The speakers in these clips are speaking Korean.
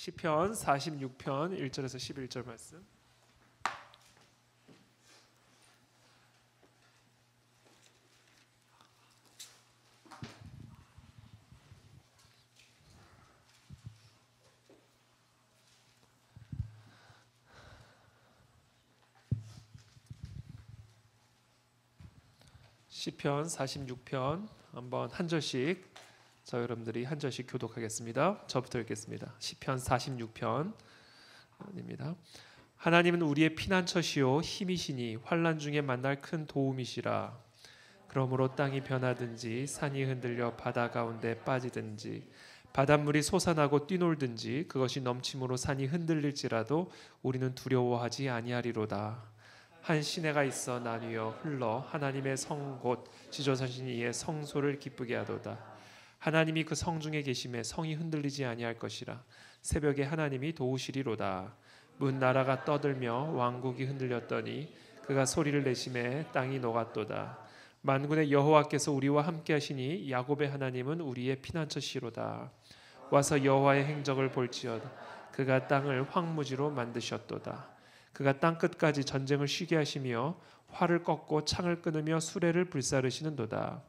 시편 46편 1절에서 11절 말씀. 시편 46편 한번 한 절씩 저 여러분들이 한 절씩 교독하겠습니다. 저부터 읽겠습니다. 시편 46편입니다. 하나님은 우리의 피난처시요 힘이시니 환난 중에 만날 큰 도움이시라. 그러므로 땅이 변하든지 산이 흔들려 바다 가운데 빠지든지 바닷물이 솟아나고 뛰놀든지 그것이 넘침으로 산이 흔들릴지라도 우리는 두려워하지 아니하리로다. 한 시내가 있어 나뉘어 흘러 하나님의 성 곧 지존하신 이의 성소를 기쁘게 하도다. 하나님이 그 성 중에 계심에 성이 흔들리지 아니할 것이라. 새벽에 하나님이 도우시리로다. 문 나라가 떠들며 왕국이 흔들렸더니 그가 소리를 내심에 땅이 녹았도다. 만군의 여호와께서 우리와 함께 하시니 야곱의 하나님은 우리의 피난처시로다. 와서 여호와의 행적을 볼지어다. 그가 땅을 황무지로 만드셨도다. 그가 땅 끝까지 전쟁을 쉬게 하시며 활을 꺾고 창을 끊으며 수레를 불사르시는도다.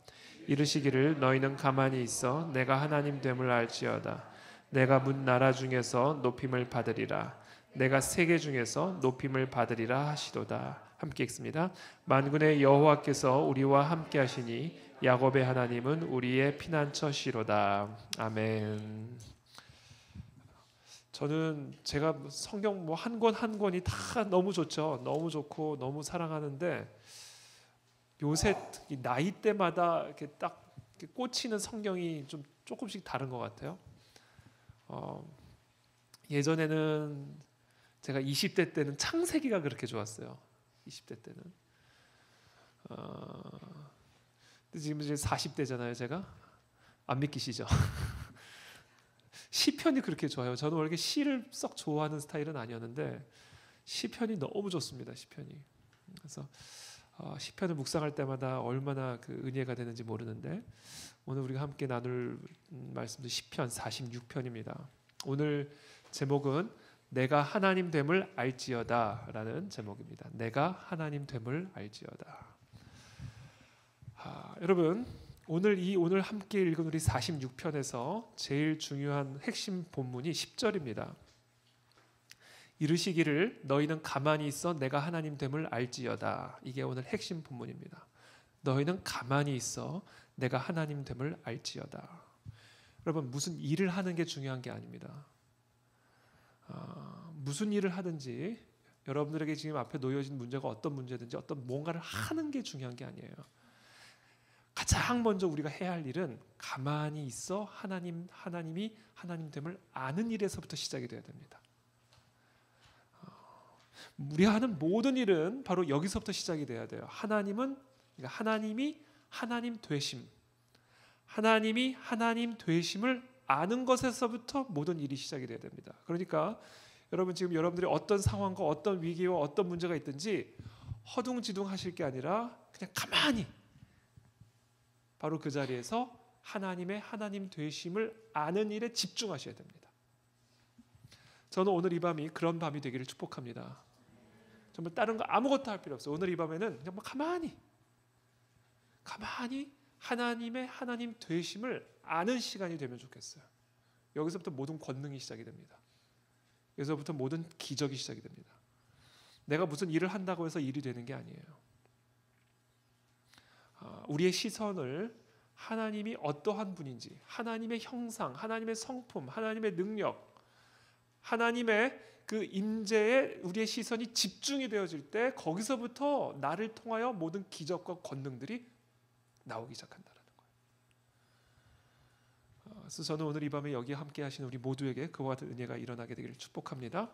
이르시기를 너희는 가만히 있어 내가 하나님 됨을 알지어다. 내가 문 나라 중에서 높임을 받으리라. 내가 세계 중에서 높임을 받으리라 하시도다. 함께 읽습니다. 만군의 여호와께서 우리와 함께 하시니 야곱의 하나님은 우리의 피난처시로다. 아멘. 저는 제가 성경 뭐 한 권 한 권이 다 너무 좋죠. 너무 좋고 너무 사랑하는데 요새 나이 때마다 이렇게 딱 이렇게 꽂히는 성경이 좀 조금씩 다른 것 같아요. 예전에는 제가 20대 때는 창세기가 그렇게 좋았어요. 20대 때는. 근데 지금 이제 40대잖아요. 제가 안 믿기시죠? 시편이 그렇게 좋아요. 저는 원래 시를 썩 좋아하는 스타일은 아니었는데 시편이 너무 좋습니다. 시편이. 그래서 시편을 묵상할 때마다 얼마나 그 은혜가 되는지 모르는데 오늘 우리가 함께 나눌 말씀도 시편 46편입니다. 오늘 제목은 내가 하나님 됨을 알지어다라는 제목입니다. 내가 하나님 됨을 알지어다. 여러분 오늘 함께 읽은 우리 46편에서 제일 중요한 핵심 본문이 10절입니다. 이르시기를 너희는 가만히 있어 내가 하나님 됨을 알지어다. 이게 오늘 핵심 본문입니다. 너희는 가만히 있어 내가 하나님 됨을 알지어다. 여러분 무슨 일을 하는 게 중요한 게 아닙니다. 무슨 일을 하든지 여러분들에게 지금 앞에 놓여진 문제가 어떤 문제든지 어떤 뭔가를 하는 게 중요한 게 아니에요. 가장 먼저 우리가 해야 할 일은 가만히 있어 하나님이 하나님 됨을 아는 일에서부터 시작이 돼야 됩니다. 우리가 하는 모든 일은 바로 여기서부터 시작이 돼야 돼요. 그러니까 하나님이 하나님 되심, 하나님이 하나님 되심을 아는 것에서부터 모든 일이 시작이 돼야 됩니다. 그러니까 여러분 지금 여러분들이 어떤 상황과 어떤 위기와 어떤 문제가 있든지 허둥지둥 하실 게 아니라 그냥 가만히 바로 그 자리에서 하나님의 하나님 되심을 아는 일에 집중하셔야 됩니다. 저는 오늘 이 밤이 그런 밤이 되기를 축복합니다. 정말 다른 거 아무것도 할 필요 없어요. 오늘 이 밤에는 그냥 가만히 하나님의 하나님 되심을 아는 시간이 되면 좋겠어요. 여기서부터 모든 권능이 시작이 됩니다. 여기서부터 모든 기적이 시작이 됩니다. 내가 무슨 일을 한다고 해서 일이 되는 게 아니에요. 우리의 시선을 하나님이 어떠한 분인지, 하나님의 형상, 하나님의 성품, 하나님의 능력, 하나님의 그 임재에 우리의 시선이 집중이 되어질 때 거기서부터 나를 통하여 모든 기적과 권능들이 나오기 시작한다는 거예요. 그래서 저는 오늘 이 밤에 여기 함께 하시는 우리 모두에게 그와 같은 은혜가 일어나게 되기를 축복합니다.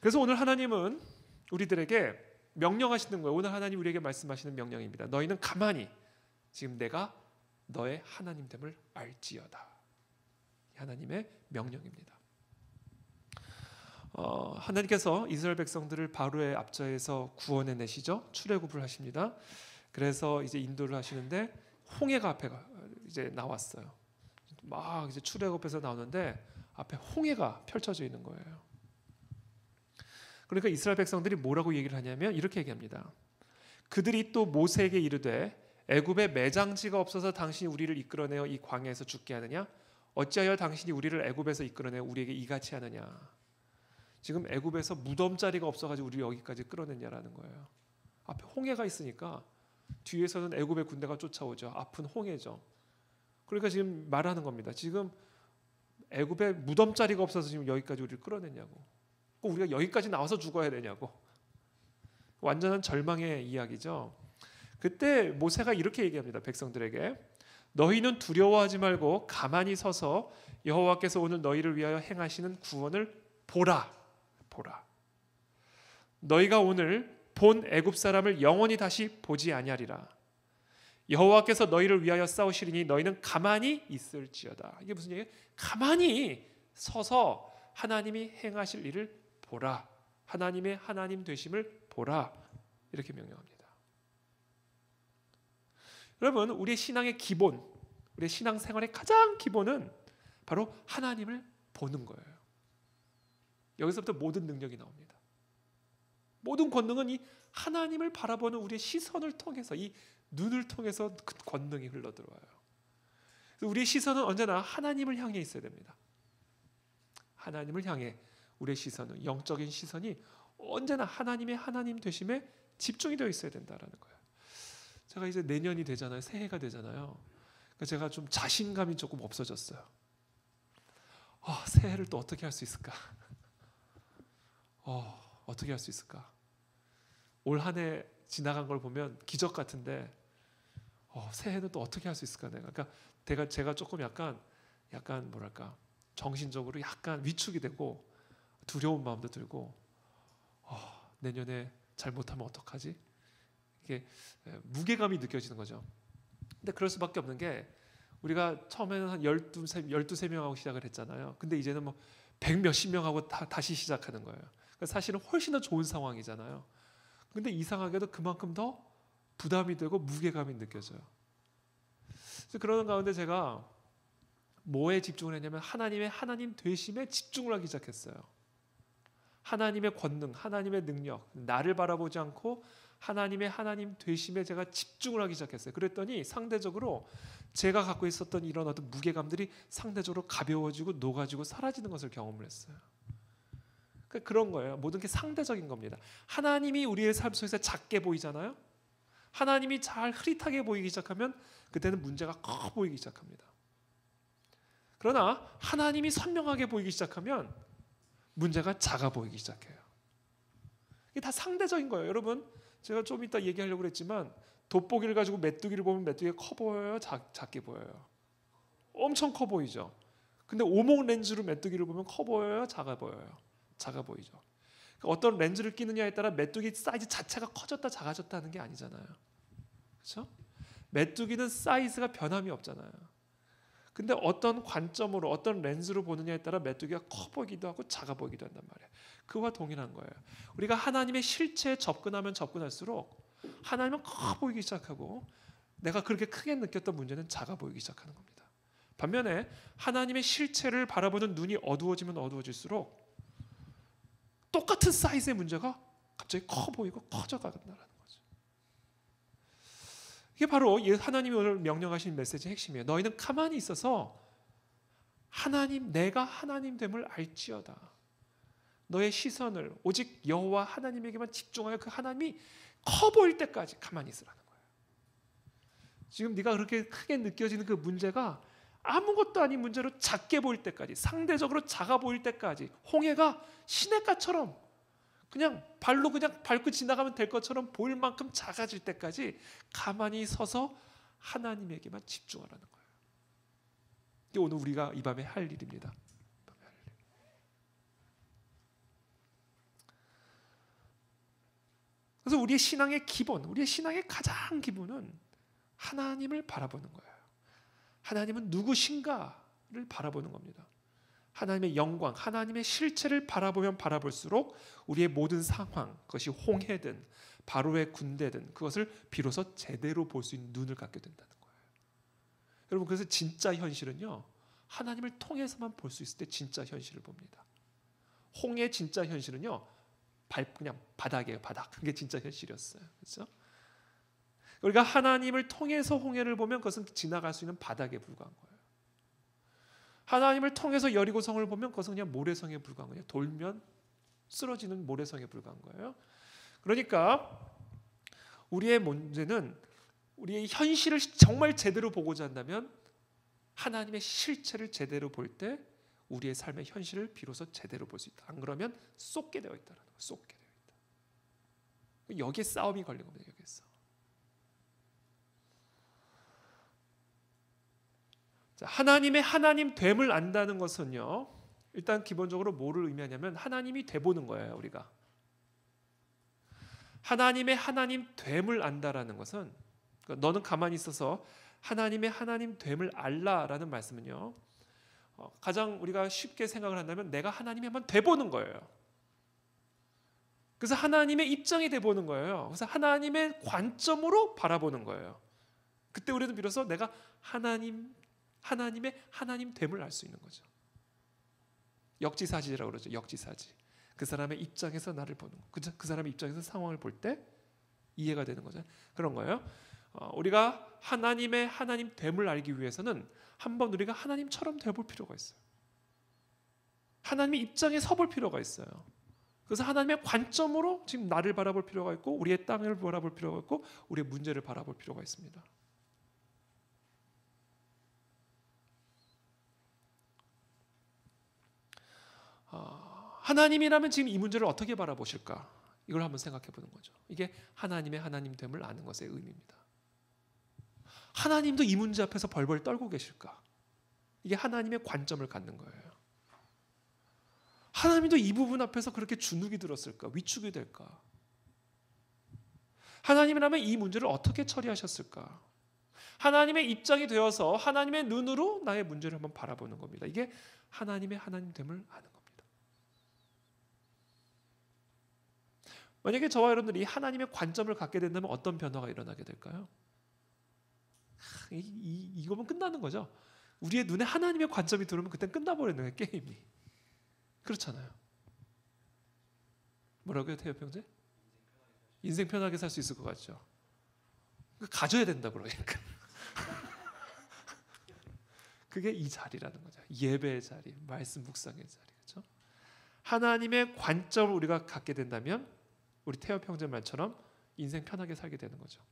그래서 오늘 하나님은 우리들에게 명령하시는 거예요. 오늘 하나님 우리에게 말씀하시는 명령입니다. 너희는 가만히 지금 내가 너의 하나님 됨을 알지어다. 하나님의 명령입니다. 하나님께서 이스라엘 백성들을 바로의 앞좌에서 구원해 내시죠. 출애굽을 하십니다. 그래서 이제 인도를 하시는데 홍해가 앞에 이제 나왔어요. 막 이제 출애굽에서 나오는데 앞에 홍해가 펼쳐져 있는 거예요. 그러니까 이스라엘 백성들이 뭐라고 얘기를 하냐면 이렇게 얘기합니다. 그들이 또 모세에게 이르되 애굽에 매장지가 없어서 당신이 우리를 이끌어내어 이 광야에서 죽게 하느냐? 어찌하여 당신이 우리를 애굽에서 이끌어내어 우리에게 이같이 하느냐? 지금 애굽에서 무덤자리가 없어가지고 우리를 여기까지 끌어냈냐라는 거예요. 앞에 홍해가 있으니까 뒤에서는 애굽의 군대가 쫓아오죠. 앞은 홍해죠. 그러니까 지금 말하는 겁니다. 지금 애굽에 무덤자리가 없어서 지금 여기까지 우리를 끌어냈냐고. 꼭 우리가 여기까지 나와서 죽어야 되냐고. 완전한 절망의 이야기죠. 그때 모세가 이렇게 얘기합니다. 백성들에게 너희는 두려워하지 말고 가만히 서서 여호와께서 오늘 너희를 위하여 행하시는 구원을 보라. 보라. 너희가 오늘 본 애굽 사람을 영원히 다시 보지 아니하리라. 여호와께서 너희를 위하여 싸우시리니 너희는 가만히 있을지어다. 이게 무슨 얘기예요? 가만히 서서 하나님이 행하실 일을 보라. 하나님의 하나님 되심을 보라. 이렇게 명령합니다. 여러분, 우리의 신앙의 기본, 우리의 신앙생활의 가장 기본은 바로 하나님을 보는 거예요. 여기서부터 모든 능력이 나옵니다. 모든 권능은 이 하나님을 바라보는 우리의 시선을 통해서, 이 눈을 통해서 그 권능이 흘러들어와요. 우리의 시선은 언제나 하나님을 향해 있어야 됩니다. 하나님을 향해 우리의 시선은, 영적인 시선이 언제나 하나님의 하나님 되심에 집중이 되어 있어야 된다는 거예요. 제가 이제 내년이 되잖아요. 새해가 되잖아요. 그러니까 제가 좀 자신감이 조금 없어졌어요. 새해를 또 어떻게 할 수 있을까? 어떻게 할 수 있을까? 올 한 해 지나간 걸 보면 기적 같은데 새해는 또 어떻게 할 수 있을까? 그러니까 제가 조금 약간 뭐랄까 정신적으로 약간 위축이 되고 두려운 마음도 들고 내년에 잘못하면 어떡하지? 이게 무게감이 느껴지는 거죠. 근데 그럴 수밖에 없는 게 우리가 처음에는 한 12명하고 시작을 했잖아요. 근데 이제는 뭐 100 몇십 명하고 다시 시작하는 거예요. 그러니까 사실은 훨씬 더 좋은 상황이잖아요. 근데 이상하게도 그만큼 더 부담이 되고 무게감이 느껴져요. 그래서 그러는 가운데 제가 뭐에 집중을 했냐면 하나님의 하나님 되심에 집중을 하기 시작했어요. 하나님의 권능, 하나님의 능력, 나를 바라보지 않고 하나님의 하나님 되심에 제가 집중을 하기 시작했어요. 그랬더니 상대적으로 제가 갖고 있었던 이런 어떤 무게감들이 상대적으로 가벼워지고 녹아지고 사라지는 것을 경험을 했어요. 그러니까 그런 거예요. 모든 게 상대적인 겁니다. 하나님이 우리의 삶 속에서 작게 보이잖아요. 하나님이 잘 흐릿하게 보이기 시작하면 그때는 문제가 커 보이기 시작합니다. 그러나 하나님이 선명하게 보이기 시작하면 문제가 작아 보이기 시작해요. 이게 다 상대적인 거예요. 여러분, 제가 좀 이따 얘기하려고 했지만 돋보기를 가지고 메뚜기를 보면 메뚜기가 커 보여요? 작게 보여요? 엄청 커 보이죠. 근데 오목 렌즈로 메뚜기를 보면 커 보여요? 작아 보여요? 작아 보이죠. 그러니까 어떤 렌즈를 끼느냐에 따라 메뚜기 사이즈 자체가 커졌다 작아졌다 하는 게 아니잖아요. 그렇죠? 메뚜기는 사이즈가 변함이 없잖아요. 근데 어떤 관점으로 어떤 렌즈로 보느냐에 따라 메뚜기가 커 보이기도 하고 작아 보이기도 한단 말이에요. 그와 동일한 거예요. 우리가 하나님의 실체에 접근하면 접근할수록 하나님은 커 보이기 시작하고 내가 그렇게 크게 느꼈던 문제는 작아 보이기 시작하는 겁니다. 반면에 하나님의 실체를 바라보는 눈이 어두워지면 어두워질수록 똑같은 사이즈의 문제가 갑자기 커 보이고 커져간다는 거죠. 이게 바로 하나님이 오늘 명령하신 메시지의 핵심이에요. 너희는 가만히 있어서 내가 하나님 됨을 알지어다. 너의 시선을 오직 여호와 하나님에게만 집중하여 그 하나님이 커 보일 때까지 가만히 있으라는 거예요. 지금 네가 그렇게 크게 느껴지는 그 문제가 아무것도 아닌 문제로 작게 보일 때까지, 상대적으로 작아 보일 때까지, 홍해가 시냇가처럼 그냥 발로 그냥 밟고 지나가면 될 것처럼 보일 만큼 작아질 때까지 가만히 서서 하나님에게만 집중하라는 거예요. 이게 오늘 우리가 이 밤에 할 일입니다. 그래서 우리의 신앙의 기본, 우리의 신앙의 가장 기본은 하나님을 바라보는 거예요. 하나님은 누구신가를 바라보는 겁니다. 하나님의 영광, 하나님의 실체를 바라보면 바라볼수록 우리의 모든 상황, 그것이 홍해든 바로의 군대든 그것을 비로소 제대로 볼 수 있는 눈을 갖게 된다는 거예요. 여러분, 그래서 진짜 현실은요, 하나님을 통해서만 볼 수 있을 때 진짜 현실을 봅니다. 홍해의 진짜 현실은요, 그냥 바닥이에요, 바닥. 그게 진짜 현실이었어요. 그렇죠? 우리가 하나님을 통해서 홍해를 보면 그것은 지나갈 수 있는 바닥에 불과한 거예요. 하나님을 통해서 여리고성을 보면 그것은 그냥 모래성에 불과한 거예요. 돌면 쓰러지는 모래성에 불과한 거예요. 그러니까 우리의 문제는 우리의 현실을 정말 제대로 보고자 한다면 하나님의 실체를 제대로 볼 때 우리의 삶의 현실을 비로소 제대로 볼 수 있다. 안 그러면 쏟게 되어 있다는 거예요. 쏟게 되어 있다. 여기에 싸움이 걸린 겁니다. 여기에서. 자, 하나님의 하나님 됨을 안다는 것은요, 일단 기본적으로 뭐를 의미하냐면 하나님이 돼보는 거예요. 우리가 하나님의 하나님 됨을 안다라는 것은, 그러니까 너는 가만히 있어서 하나님의 하나님 됨을 알라라는 말씀은요, 가장 우리가 쉽게 생각을 한다면 내가 하나님이 한번 돼보는 거예요. 그래서 하나님의 입장이 돼보는 거예요. 그래서 하나님의 관점으로 바라보는 거예요. 그때 우리는 비로소 내가 하나님의 하나님 됨을 알 수 있는 거죠. 역지사지라고 그러죠. 역지사지. 그 사람의 입장에서 나를 보는 거. 그 사람의 입장에서 상황을 볼 때 이해가 되는 거죠. 그런 거예요. 우리가 하나님의 하나님 됨을 알기 위해서는 한번 우리가 하나님처럼 되어볼 필요가 있어요. 하나님의 입장에 서볼 필요가 있어요. 그래서 하나님의 관점으로 지금 나를 바라볼 필요가 있고 우리의 땅을 바라볼 필요가 있고 우리의 문제를 바라볼 필요가 있습니다. 하나님이라면 지금 이 문제를 어떻게 바라보실까? 이걸 한번 생각해 보는 거죠. 이게 하나님의 하나님됨을 아는 것의 의미입니다. 하나님도 이 문제 앞에서 벌벌 떨고 계실까? 이게 하나님의 관점을 갖는 거예요. 하나님도 이 부분 앞에서 그렇게 주눅이 들었을까? 위축이 될까? 하나님이라면 이 문제를 어떻게 처리하셨을까? 하나님의 입장이 되어서 하나님의 눈으로 나의 문제를 한번 바라보는 겁니다. 이게 하나님의 하나님됨을 아는 겁니다. 만약에 저와 여러분들이 하나님의 관점을 갖게 된다면 어떤 변화가 일어나게 될까요? 이거면 끝나는 거죠. 우리의 눈에 하나님의 관점이 들어오면 그땐 끝나버리는 거예요. 게임이. 그렇잖아요. 뭐라고요, 태엽 형제? 인생 편하게 살 수 있을 것 같죠. 가져야 된다 그러니까. 그게 이 자리라는 거죠. 예배의 자리, 말씀 묵상의 자리, 그렇죠? 하나님의 관점을 우리가 갖게 된다면 우리 태엽 형제 말처럼 인생 편하게 살게 되는 거죠.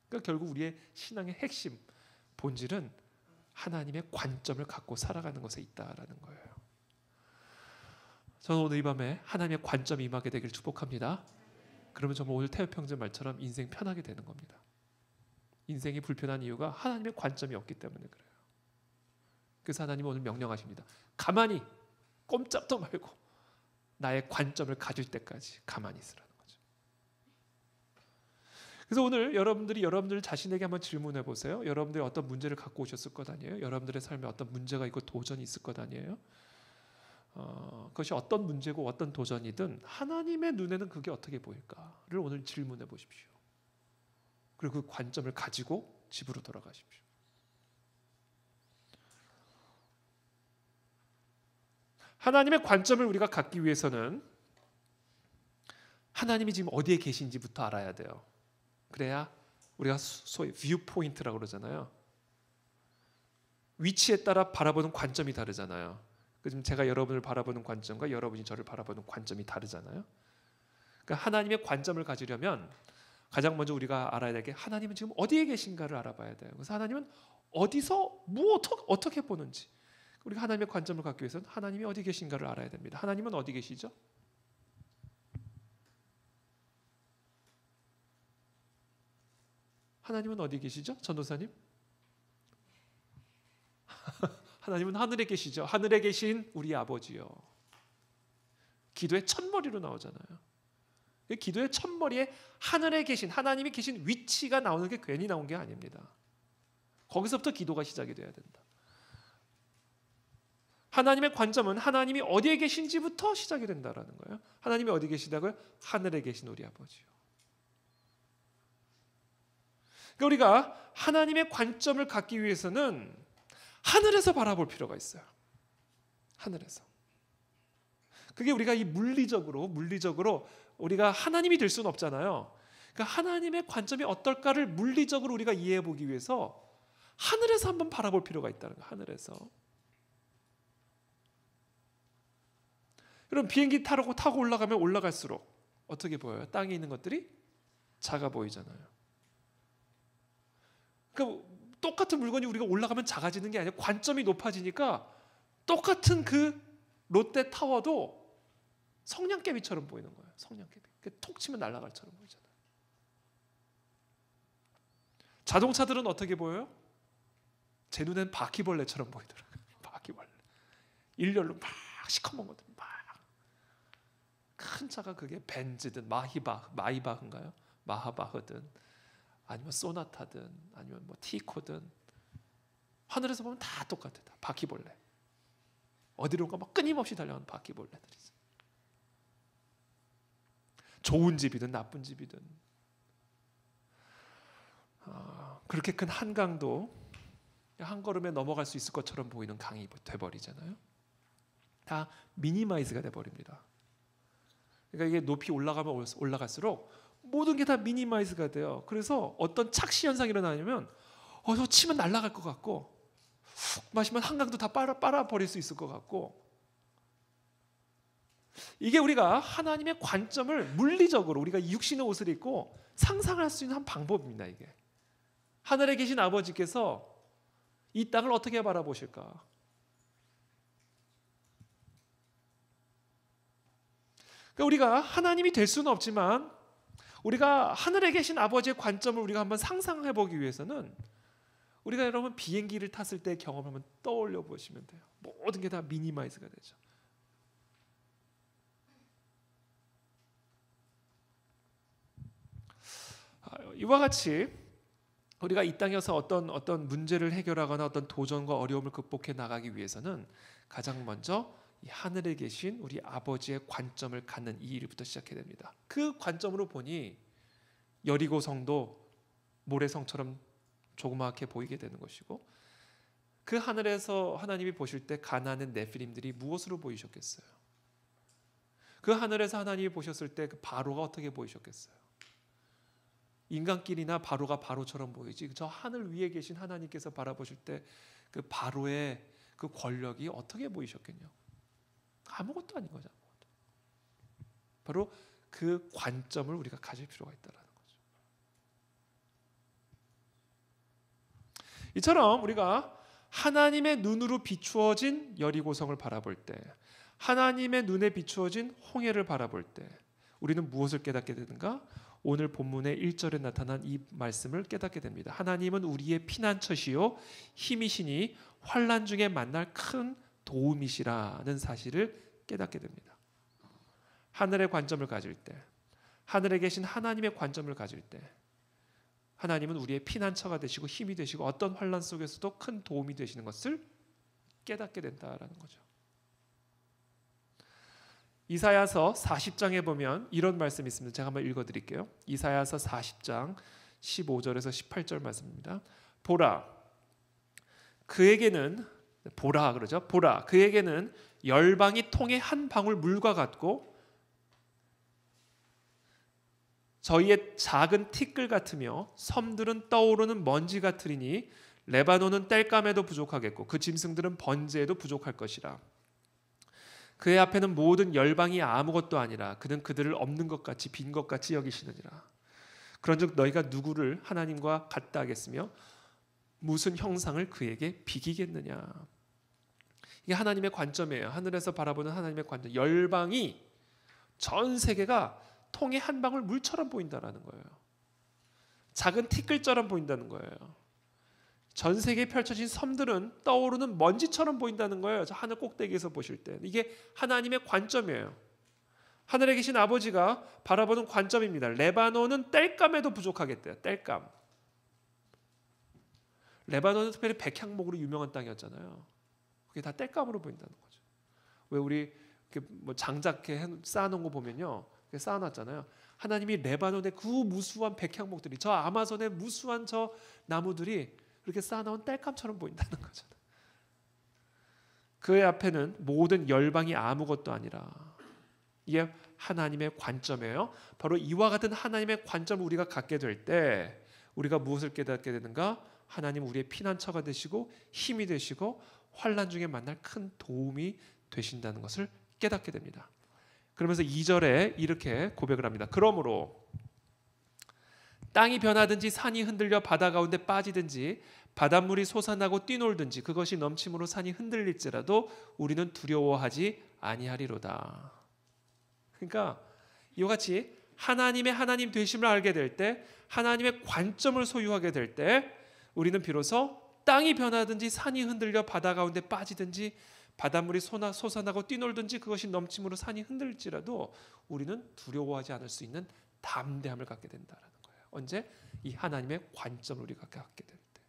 그러니까 결국 우리의 신앙의 핵심, 본질은 하나님의 관점을 갖고 살아가는 것에 있다라는 거예요. 저는 오늘 이 밤에 하나님의 관점이 임하게 되길 축복합니다. 그러면 정말 오늘 태엽 형제 말처럼 인생 편하게 되는 겁니다. 인생이 불편한 이유가 하나님의 관점이 없기 때문에 그래요. 그래서 하나님은 오늘 명령하십니다. 가만히 꼼짝도 말고 나의 관점을 가질 때까지 가만히 있으라는 거죠. 그래서 오늘 여러분들 자신에게 한번 질문해 보세요. 여러분들이 어떤 문제를 갖고 오셨을 것 아니에요? 여러분들의 삶에 어떤 문제가 있고 도전이 있을 것 아니에요? 그것이 어떤 문제고 어떤 도전이든 하나님의 눈에는 그게 어떻게 보일까를 오늘 질문해 보십시오. 그리고 그 관점을 가지고 집으로 돌아가십시오. 하나님의 관점을 우리가 갖기 위해서는 하나님이 지금 어디에 계신지부터 알아야 돼요. 그래야 우리가 소위 뷰 포인트라고 그러잖아요. 위치에 따라 바라보는 관점이 다르잖아요. 지금 제가 여러분을 바라보는 관점과 여러분이 저를 바라보는 관점이 다르잖아요. 그러니까 하나님의 관점을 가지려면 가장 먼저 우리가 알아야 될 게 하나님은 지금 어디에 계신가를 알아봐야 돼요. 그래서 하나님은 어디서 어떻게 보는지, 우리가 하나님의 관점을 갖기 위해서는 하나님이 어디 계신가를 알아야 됩니다. 하나님은 어디 계시죠? 하나님은 어디 계시죠? 전도사님? 하나님은 하늘에 계시죠. 하늘에 계신 우리 아버지요. 기도의 첫머리로 나오잖아요. 기도의 첫머리에 하늘에 계신 하나님이 계신 위치가 나오는 게 괜히 나온 게 아닙니다. 거기서부터 기도가 시작이 돼야 된다. 하나님의 관점은 하나님이 어디에 계신지부터 시작이 된다라는 거예요. 하나님이 어디 계시다고요? 하늘에 계신 우리 아버지요. 그러니까 우리가 하나님의 관점을 갖기 위해서는 하늘에서 바라볼 필요가 있어요. 하늘에서. 그게 우리가 이 물리적으로 우리가 하나님이 될 수는 없잖아요. 그러니까 하나님의 관점이 어떨까를 물리적으로 우리가 이해해 보기 위해서 하늘에서 한번 바라볼 필요가 있다는 거예요. 하늘에서. 여러분 비행기 타고 올라가면 올라갈수록 어떻게 보여요? 땅에 있는 것들이 작아 보이잖아요. 그러니까 똑같은 물건이 우리가 올라가면 작아지는 게 아니라 관점이 높아지니까 똑같은 그 롯데타워도 성냥개비처럼 보이는 거예요. 성냥개비. 톡 치면 날아갈 처럼 보이잖아요. 자동차들은 어떻게 보여요? 제 눈엔 바퀴벌레처럼 보이더라고요. 바퀴벌레. 일렬로 막 시커먼 것들 막. 큰 차가 그게 벤츠든 마이바흐인가요? 마하바흐든 아니면 소나타든 아니면 뭐 티코든 하늘에서 보면 다 똑같아요. 다 바퀴벌레. 어디론가 막 끊임없이 달려가는 바퀴벌레들이 있어요. 좋은 집이든 나쁜 집이든 그렇게 큰 한강도 한 걸음에 넘어갈 수 있을 것처럼 보이는 강이 돼버리잖아요. 다 미니마이즈가 돼버립니다. 그러니까 이게 높이 올라가면 올라갈수록 모든 게 다 미니마이즈가 돼요. 그래서 어떤 착시 현상이 일어나냐면 저 치면 날아갈 것 같고 훅 마시면 한강도 다 빨아버릴 수 있을 것 같고 이게 우리가 하나님의 관점을 물리적으로 우리가 육신의 옷을 입고 상상할 수 있는 한 방법입니다. 이게 하늘에 계신 아버지께서 이 땅을 어떻게 바라보실까? 그러니까 우리가 하나님이 될 수는 없지만 우리가 하늘에 계신 아버지의 관점을 우리가 한번 상상해 보기 위해서는 우리가 여러분 비행기를 탔을 때 경험하면 떠올려 보시면 돼요. 모든 게 다 미니마이즈가 되죠. 이와 같이 우리가 이 땅에서 어떤 문제를 해결하거나 어떤 도전과 어려움을 극복해 나가기 위해서는 가장 먼저 이 하늘에 계신 우리 아버지의 관점을 갖는 이 일부터 시작해야 됩니다. 그 관점으로 보니 여리고 성도 모래성처럼 조그맣게 보이게 되는 것이고 그 하늘에서 하나님이 보실 때 가나안의 네피림들이 무엇으로 보이셨겠어요? 그 하늘에서 하나님이 보셨을 때 그 바로가 어떻게 보이셨겠어요? 인간끼리나 바로가 바로처럼 보이지 저 하늘 위에 계신 하나님께서 바라보실 때 그 바로의 그 권력이 어떻게 보이셨겠냐? 아무것도 아닌 거죠. 바로 그 관점을 우리가 가질 필요가 있다는 거죠. 이처럼 우리가 하나님의 눈으로 비추어진 여리고성을 바라볼 때 하나님의 눈에 비추어진 홍해를 바라볼 때 우리는 무엇을 깨닫게 되는가? 오늘 본문의 1절에 나타난 이 말씀을 깨닫게 됩니다. 하나님은 우리의 피난처시요 힘이시니 환난 중에 만날 큰 도움이시라는 사실을 깨닫게 됩니다. 하늘의 관점을 가질 때 하늘에 계신 하나님의 관점을 가질 때 하나님은 우리의 피난처가 되시고 힘이 되시고 어떤 환난 속에서도 큰 도움이 되시는 것을 깨닫게 된다라는 거죠. 이사야서 40장에 보면 이런 말씀이 있습니다. 제가 한번 읽어드릴게요. 이사야서 40장 15절에서 18절 말씀입니다. 보라 그에게는 열방이 통에 한 방울 물과 같고 저희의 작은 티끌 같으며 섬들은 떠오르는 먼지 같으리니 레바논은 땔감에도 부족하겠고 그 짐승들은 번제에도 부족할 것이라. 그의 앞에는 모든 열방이 아무것도 아니라 그는 그들을 없는 것 같이 빈 것 같이 여기시느니라. 그런즉 너희가 누구를 하나님과 같다 하겠으며 무슨 형상을 그에게 비기겠느냐. 이게 하나님의 관점이에요. 하늘에서 바라보는 하나님의 관점. 열방이 전 세계가 통에 한 방울 물처럼 보인다라는 거예요. 작은 티끌처럼 보인다는 거예요. 전 세계에 펼쳐진 섬들은 떠오르는 먼지처럼 보인다는 거예요. 저 하늘 꼭대기에서 보실 때. 이게 하나님의 관점이에요. 하늘에 계신 아버지가 바라보는 관점입니다. 레바논은 땔감에도 부족하겠대요. 땔감. 레바논은 특별히 백향목으로 유명한 땅이었잖아요. 그게 다 땔감으로 보인다는 거죠. 왜 우리 뭐 장작해 쌓아놓은 거 보면요. 쌓아놨잖아요. 하나님이 레바논의 그 무수한 백향목들이 저 아마존의 무수한 저 나무들이 그렇게 쌓아놓은 땔감처럼 보인다는 거잖아요. 그의 앞에는 모든 열방이 아무것도 아니라. 이게 하나님의 관점이에요. 바로 이와 같은 하나님의 관점을 우리가 갖게 될 때 우리가 무엇을 깨닫게 되는가? 하나님 우리의 피난처가 되시고 힘이 되시고 환난 중에 만날 큰 도움이 되신다는 것을 깨닫게 됩니다. 그러면서 2절에 이렇게 고백을 합니다. 그러므로 땅이 변하든지 산이 흔들려 바다 가운데 빠지든지 바닷물이 솟아나고 뛰놀든지 그것이 넘침으로 산이 흔들릴지라도 우리는 두려워하지 아니하리로다. 그러니까 이와 같이 하나님의 하나님 되심을 알게 될 때, 하나님의 관점을 소유하게 될 때 우리는 비로소 땅이 변하든지 산이 흔들려 바다 가운데 빠지든지 바닷물이 솟아나고 뛰놀든지 그것이 넘침으로 산이 흔들릴지라도 우리는 두려워하지 않을 수 있는 담대함을 갖게 된다는 거예요. 언제? 이 하나님의 관점을 우리가 갖게 될 때.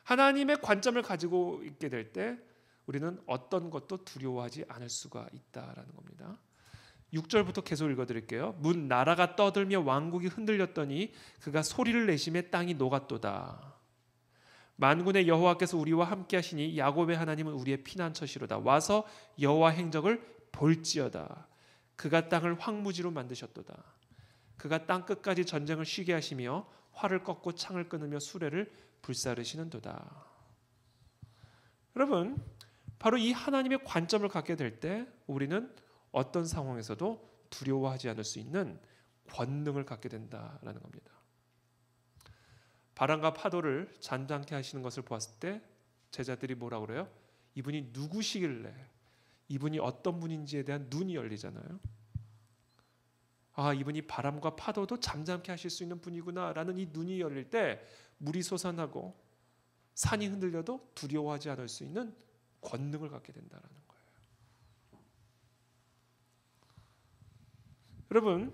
하나님의 관점을 가지고 있게 될 때 우리는 어떤 것도 두려워하지 않을 수가 있다라는 겁니다. 6절부터 계속 읽어드릴게요. 문 나라가 떠들며 왕국이 흔들렸더니 그가 소리를 내심에 땅이 녹았도다. 만군의 여호와께서 우리와 함께 하시니 야곱의 하나님은 우리의 피난처시로다. 와서 여호와 행적을 볼지어다. 그가 땅을 황무지로 만드셨도다. 그가 땅 끝까지 전쟁을 쉬게 하시며 활을 꺾고 창을 끊으며 수레를 불사르시는도다. 여러분, 바로 이 하나님의 관점을 갖게 될 때 우리는 어떤 상황에서도 두려워하지 않을 수 있는 권능을 갖게 된다라는 겁니다. 바람과 파도를 잔잔케 하시는 것을 보았을 때 제자들이 뭐라고 그래요? 이분이 누구시길래, 이분이 어떤 분인지에 대한 눈이 열리잖아요. 아, 이분이 바람과 파도도 잠잠케 하실 수 있는 분이구나 라는 이 눈이 열릴 때 물이 솟아나고 산이 흔들려도 두려워하지 않을 수 있는 권능을 갖게 된다는 거예요. 여러분,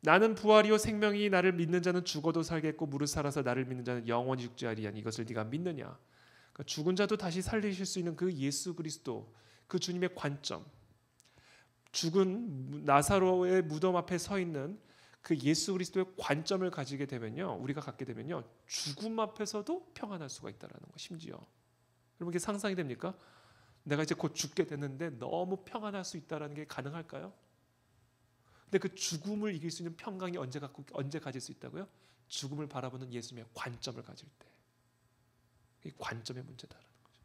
나는 부활이요 생명이 나를 믿는 자는 죽어도 살겠고 무릇 살아서 나를 믿는 자는 영원히 죽지 아니하니 이것을 네가 믿느냐? 그러니까 죽은 자도 다시 살리실 수 있는 그 예수 그리스도, 그 주님의 관점, 죽은 나사로의 무덤 앞에 서 있는 그 예수 그리스도의 관점을 가지게 되면요, 우리가 갖게 되면요, 죽음 앞에서도 평안할 수가 있다라는 거. 심지어 여러분, 이게 상상이 됩니까? 내가 이제 곧 죽게 되는데 너무 평안할 수 있다라는 게 가능할까요? 근데 그 죽음을 이길 수 있는 평강이 언제 가질 수 있다고요? 죽음을 바라보는 예수님의 관점을 가질 때. 이 관점의 문제다라는 거죠.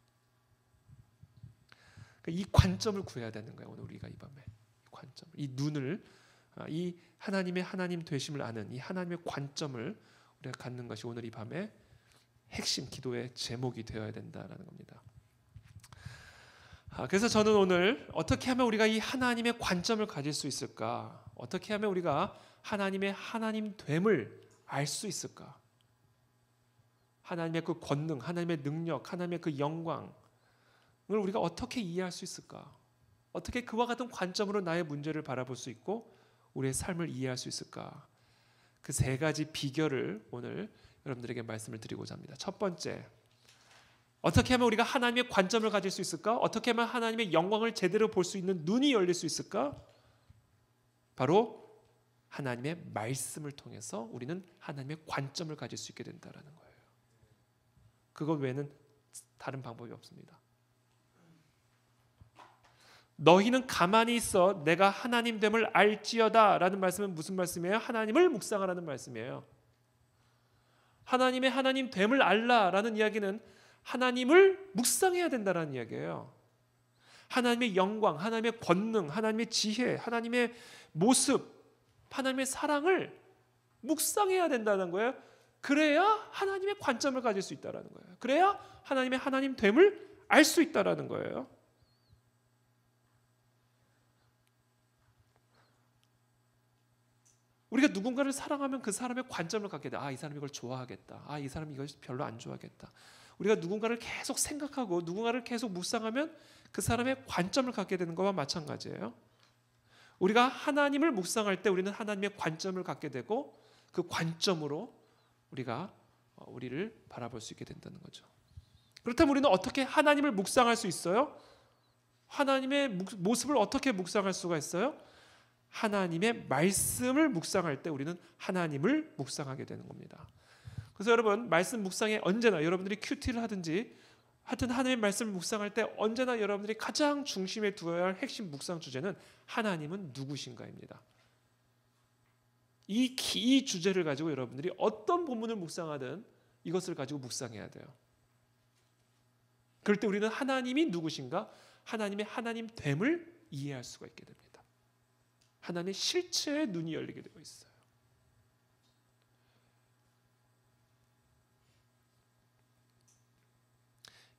그러니까 이 관점을 구해야 되는 거예요. 오늘 우리가 이 밤에 이 관점, 이 눈을, 이 하나님의 하나님 되심을 아는 이 하나님의 관점을 우리가 갖는 것이 오늘 이 밤에 핵심 기도의 제목이 되어야 된다라는 겁니다. 그래서 저는 오늘 어떻게 하면 우리가 이 하나님의 관점을 가질 수 있을까? 어떻게 하면 우리가 하나님의 하나님됨을 알 수 있을까? 하나님의 그 권능, 하나님의 능력, 하나님의 그 영광을 우리가 어떻게 이해할 수 있을까? 어떻게 그와 같은 관점으로 나의 문제를 바라볼 수 있고 우리의 삶을 이해할 수 있을까? 그 세 가지 비결을 오늘 여러분들에게 말씀을 드리고자 합니다. 첫 번째, 어떻게 하면 우리가 하나님의 관점을 가질 수 있을까? 어떻게 하면 하나님의 영광을 제대로 볼 수 있는 눈이 열릴 수 있을까? 바로 하나님의 말씀을 통해서 우리는 하나님의 관점을 가질 수 있게 된다는 거예요. 그것 외에는 다른 방법이 없습니다. 너희는 가만히 있어 내가 하나님됨을 알지어다 라는 말씀은 무슨 말씀이에요? 하나님을 묵상하라는 말씀이에요. 하나님의 하나님됨을 알라라는 이야기는 하나님을 묵상해야 된다는 이야기예요. 하나님의 영광, 하나님의 권능, 하나님의 지혜, 하나님의 모습, 하나님의 사랑을 묵상해야 된다는 거예요. 그래야 하나님의 관점을 가질 수 있다는 거예요. 그래야 하나님의 하나님됨을 알 수 있다는 거예요. 우리가 누군가를 사랑하면 그 사람의 관점을 갖게 돼. 아, 이 사람이 이걸 좋아하겠다. 아, 이 사람이 이걸 별로 안 좋아하겠다. 우리가 누군가를 계속 생각하고 누군가를 계속 묵상하면 그 사람의 관점을 갖게 되는 것과 마찬가지예요. 우리가 하나님을 묵상할 때 우리는 하나님의 관점을 갖게 되고 그 관점으로 우리가 우리를 바라볼 수 있게 된다는 거죠. 그렇다면 우리는 어떻게 하나님을 묵상할 수 있어요? 하나님의 모습을 어떻게 묵상할 수가 있어요? 하나님의 말씀을 묵상할 때 우리는 하나님을 묵상하게 되는 겁니다. 그래서 여러분 말씀 묵상에 언제나 여러분들이 큐티를 하든지 하여튼 하나님의 말씀을 묵상할 때 언제나 여러분들이 가장 중심에 두어야 할 핵심 묵상 주제는 하나님은 누구신가입니다. 이 주제를 가지고 여러분들이 어떤 본문을 묵상하든 이것을 가지고 묵상해야 돼요. 그럴 때 우리는 하나님이 누구신가? 하나님의 하나님됨을 이해할 수가 있게 됩니다. 하나님의 실체에 눈이 열리게 되어 있어요.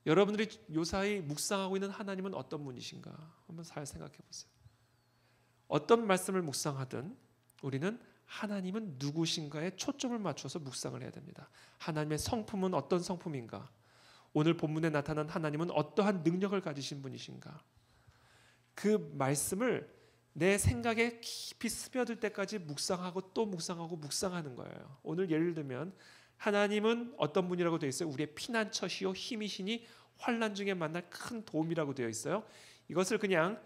여러분들이 요사이 묵상하고 있는 하나님은 어떤 분이신가? 한번 잘 생각해 보세요. 어떤 말씀을 묵상하든 우리는 하나님은 누구신가에 초점을 맞춰서 묵상을 해야 됩니다. 하나님의 성품은 어떤 성품인가? 오늘 본문에 나타난 하나님은 어떠한 능력을 가지신 분이신가? 그 말씀을 내 생각에 깊이 스며들 때까지 묵상하고 또 묵상하고 묵상하는 거예요. 오늘 예를 들면 하나님은 어떤 분이라고 되어 있어요? 우리의 피난처시요 힘이시니 환난 중에 만날 큰 도움이라고 되어 있어요. 이것을 그냥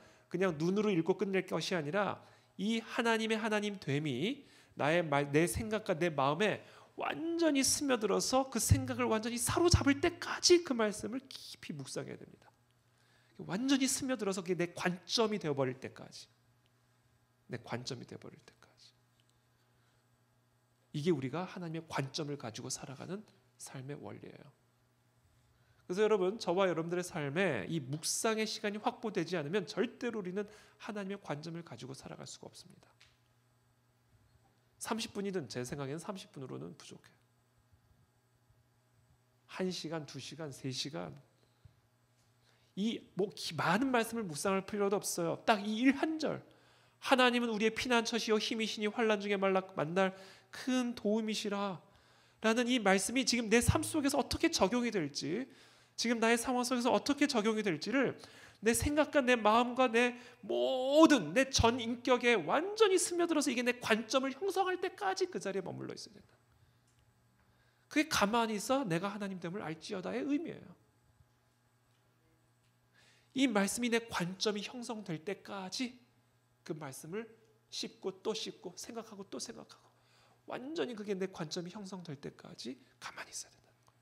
눈으로 읽고 끝낼 것이 아니라 이 하나님의 하나님 됨이 내 생각과 내 마음에 완전히 스며들어서 그 생각을 완전히 사로잡을 때까지 그 말씀을 깊이 묵상해야 됩니다. 완전히 스며들어서 그게 내 관점이 되어버릴 때까지, 내 관점이 되어버릴 때까지. 이게 우리가 하나님의 관점을 가지고 살아가는 삶의 원리예요. 그래서 여러분, 저와 여러분들의 삶에 이 묵상의 시간이 확보되지 않으면 절대로 우리는 하나님의 관점을 가지고 살아갈 수가 없습니다. 30분이든 제 생각에는 30분으로는 부족해요. 1시간, 2시간, 3시간 많은 말씀을 묵상할 필요도 없어요. 딱 이 일 한 절, 하나님은 우리의 피난처시요 힘이시니 환난 중에 만날 큰 도움이시라 라는 이 말씀이 지금 내 삶 속에서 어떻게 적용이 될지, 지금 나의 상황 속에서 어떻게 적용이 될지를 내 생각과 내 마음과 내 모든 내 전 인격에 완전히 스며들어서 이게 내 관점을 형성할 때까지 그 자리에 머물러 있어야 된다. 그게 가만히 있어 내가 하나님됨을 알지어다의 의미예요. 이 말씀이 내 관점이 형성될 때까지 그 말씀을 씹고 또 씹고 생각하고 또 생각하고 완전히 그게 내 관점이 형성될 때까지 가만히 있어야 된다는 거예요.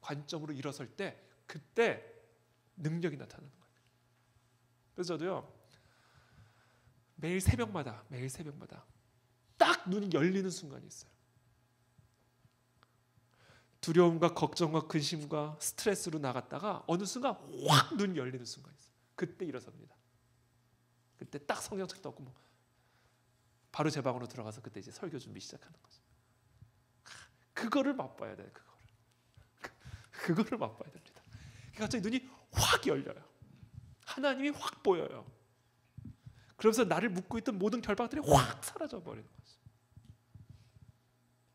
관점으로 일어설 때 그때 능력이 나타나는 거예요. 그래서 저도요 매일 새벽마다 딱 눈이 열리는 순간이 있어요. 두려움과 걱정과 근심과 스트레스로 나갔다가 어느 순간 확 눈이 열리는 순간이 있어요. 그때 일어섭니다. 그때 딱 성경책도 없고 바로 제 방으로 들어가서 그때 이제 설교 준비 시작하는 거죠. 그거를 맛봐야 돼요. 그거를 맛봐야 됩니다. 갑자기 눈이 확 열려요. 하나님이 확 보여요. 그러면서 나를 묶고 있던 모든 결박들이 확 사라져 버리는 거죠.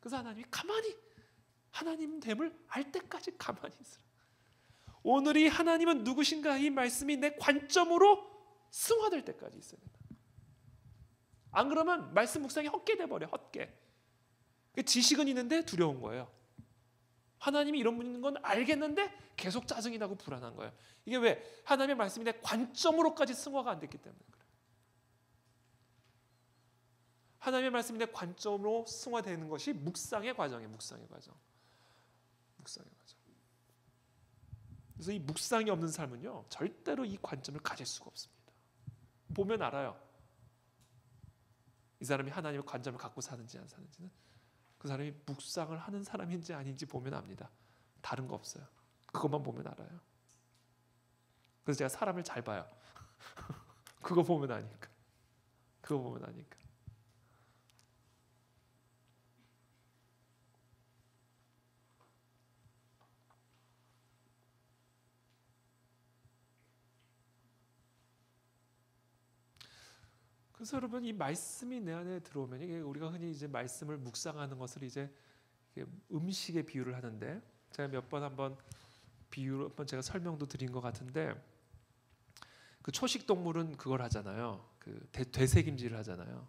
그래서 하나님이 가만히 하나님됨을 알 때까지 가만히 있으라. 오늘이 하나님은 누구신가 이 말씀이 내 관점으로 승화될 때까지 있어야 된다. 안 그러면 말씀 묵상이 헛게 돼버려. 헛게. 지식은 있는데 두려운 거예요. 하나님이 이런 분인 건 알겠는데 계속 짜증이 나고 불안한 거예요. 이게 왜? 하나님의 말씀이 내 관점으로까지 승화가 안 됐기 때문에 그래요. 하나님의 말씀이 내 관점으로 승화되는 것이 묵상의 과정이에요. 묵상의 과정. 그래서 이 묵상이 없는 삶은요 절대로 이 관점을 가질 수가 없습니다. 보면 알아요. 이 사람이 하나님의 관점을 갖고 사는지 안 사는지는 그 사람이 묵상을 하는 사람인지 아닌지 보면 압니다. 다른 거 없어요. 그것만 보면 알아요. 그래서 제가 사람을 잘 봐요. 그거 보면 아니까. 그래서 여러분 이 말씀이 내 안에 들어오면 이게 우리가 흔히 이제 말씀을 묵상하는 것을 이제 음식에 비유를 하는데 제가 한번 제가 설명도 드린 것 같은데 그 초식 동물은 그걸 하잖아요. 그 되새김질을 하잖아요.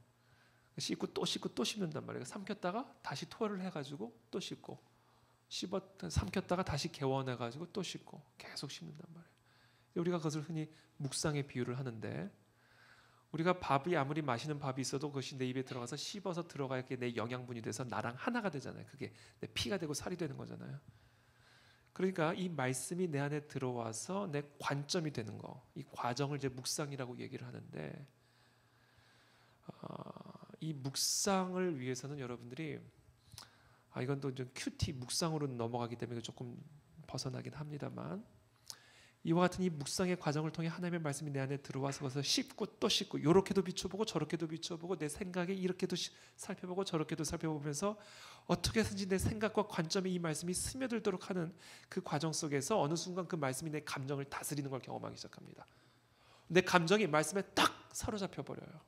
씻고 또 씹는단 말이에요. 삼켰다가 다시 토를 해가지고 또 씻고 삼켰다가 다시 개원해가지고 또 씻고 계속 씹는단 말이에요. 우리가 그것을 흔히 묵상의 비유를 하는데 우리가 밥이 아무리 맛있는 밥이 있어도 그것이 내 입에 들어가서 씹어서 들어가야 내 영양분이 돼서 나랑 하나가 되잖아요. 그게 내 피가 되고 살이 되는 거잖아요. 그러니까 이 말씀이 내 안에 들어와서 내 관점이 되는 거, 이 과정을 이제 묵상이라고 얘기를 하는데, 이 묵상을 위해서는 여러분들이 이건 또 좀 큐티 묵상으로 넘어가기 때문에 조금 벗어나긴 합니다만, 이와 같은 이 묵상의 과정을 통해 하나님의 말씀이 내 안에 들어와서 그것을 씹고 또 씹고, 이렇게도 비춰보고 저렇게도 비춰보고, 내 생각에 이렇게도 살펴보고 저렇게도 살펴보면서 어떻게 해서든지 내 생각과 관점에 이 말씀이 스며들도록 하는 그 과정 속에서 어느 순간 그 말씀이 내 감정을 다스리는 걸 경험하기 시작합니다. 내 감정이 말씀에 딱 사로잡혀 버려요.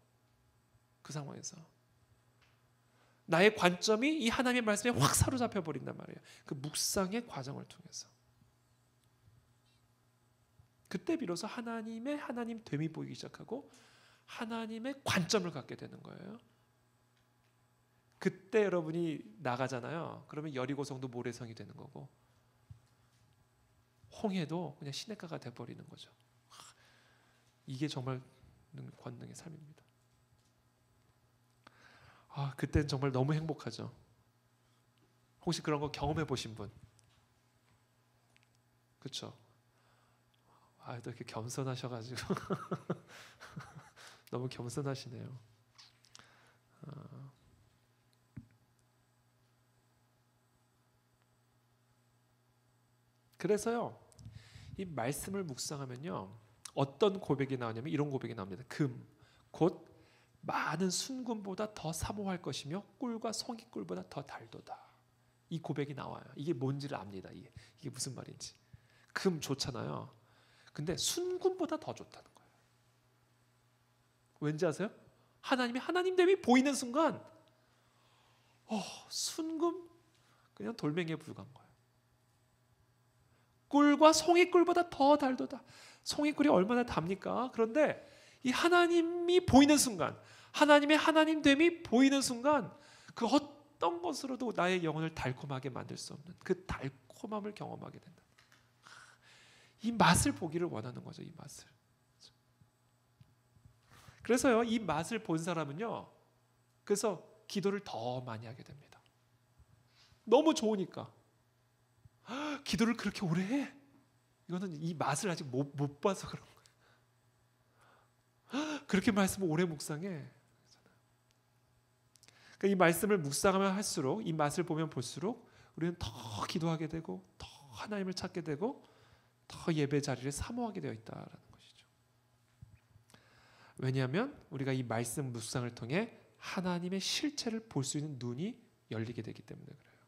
그 상황에서 나의 관점이 이 하나님의 말씀에 확 사로잡혀 버린단 말이에요. 그 묵상의 과정을 통해서. 그때 비로소 하나님의 하나님 됨이 보이기 시작하고 하나님의 관점을 갖게 되는 거예요. 그때 여러분이 나가잖아요. 그러면 여리고성도 모래성이 되는 거고, 홍해도 그냥 시냇가가 돼버리는 거죠. 이게 정말 권능의 삶입니다. 그때는 정말 너무 행복하죠. 혹시 그런 거 경험해 보신 분? 그렇죠? 또 이렇게 겸손하셔가지고 너무 겸손하시네요. 그래서요, 이 말씀을 묵상하면요, 어떤 고백이 나오냐면 이런 고백이 나옵니다. 곧 많은 순금보다 더 사모할 것이며 꿀과 송이꿀보다 더 달도다. 이 고백이 나와요. 이게 뭔지를 압니다. 이게 무슨 말인지. 금 좋잖아요. 근데 순금보다 더 좋다는 거예요. 왠지 아세요? 하나님의 하나님됨이 보이는 순간 순금 그냥 돌멩이에 불과한 거예요. 꿀과 송이꿀보다 더 달도다. 송이꿀이 얼마나 답니까? 그런데 이 하나님이 보이는 순간, 하나님의 하나님됨이 보이는 순간, 그 어떤 것으로도 나의 영혼을 달콤하게 만들 수 없는 그 달콤함을 경험하게 된다. 이 맛을 보기를 원하는 거죠. 이 맛을. 그래서요, 이 맛을 본 사람은요, 그래서 기도를 더 많이 하게 됩니다. 너무 좋으니까. 기도를 그렇게 오래 해? 이거는 이 맛을 아직 못 봐서 그런 거예요. 그렇게 말씀을 오래 묵상해. 그러니까 이 말씀을 묵상하면 할수록, 이 맛을 보면 볼수록 우리는 더 기도하게 되고, 더 하나님을 찾게 되고, 더 예배 자리를 사모하게 되어 있다라는 것이죠. 왜냐하면 우리가 이 말씀 묵상을 통해 하나님의 실체를 볼 수 있는 눈이 열리게 되기 때문에 그래요.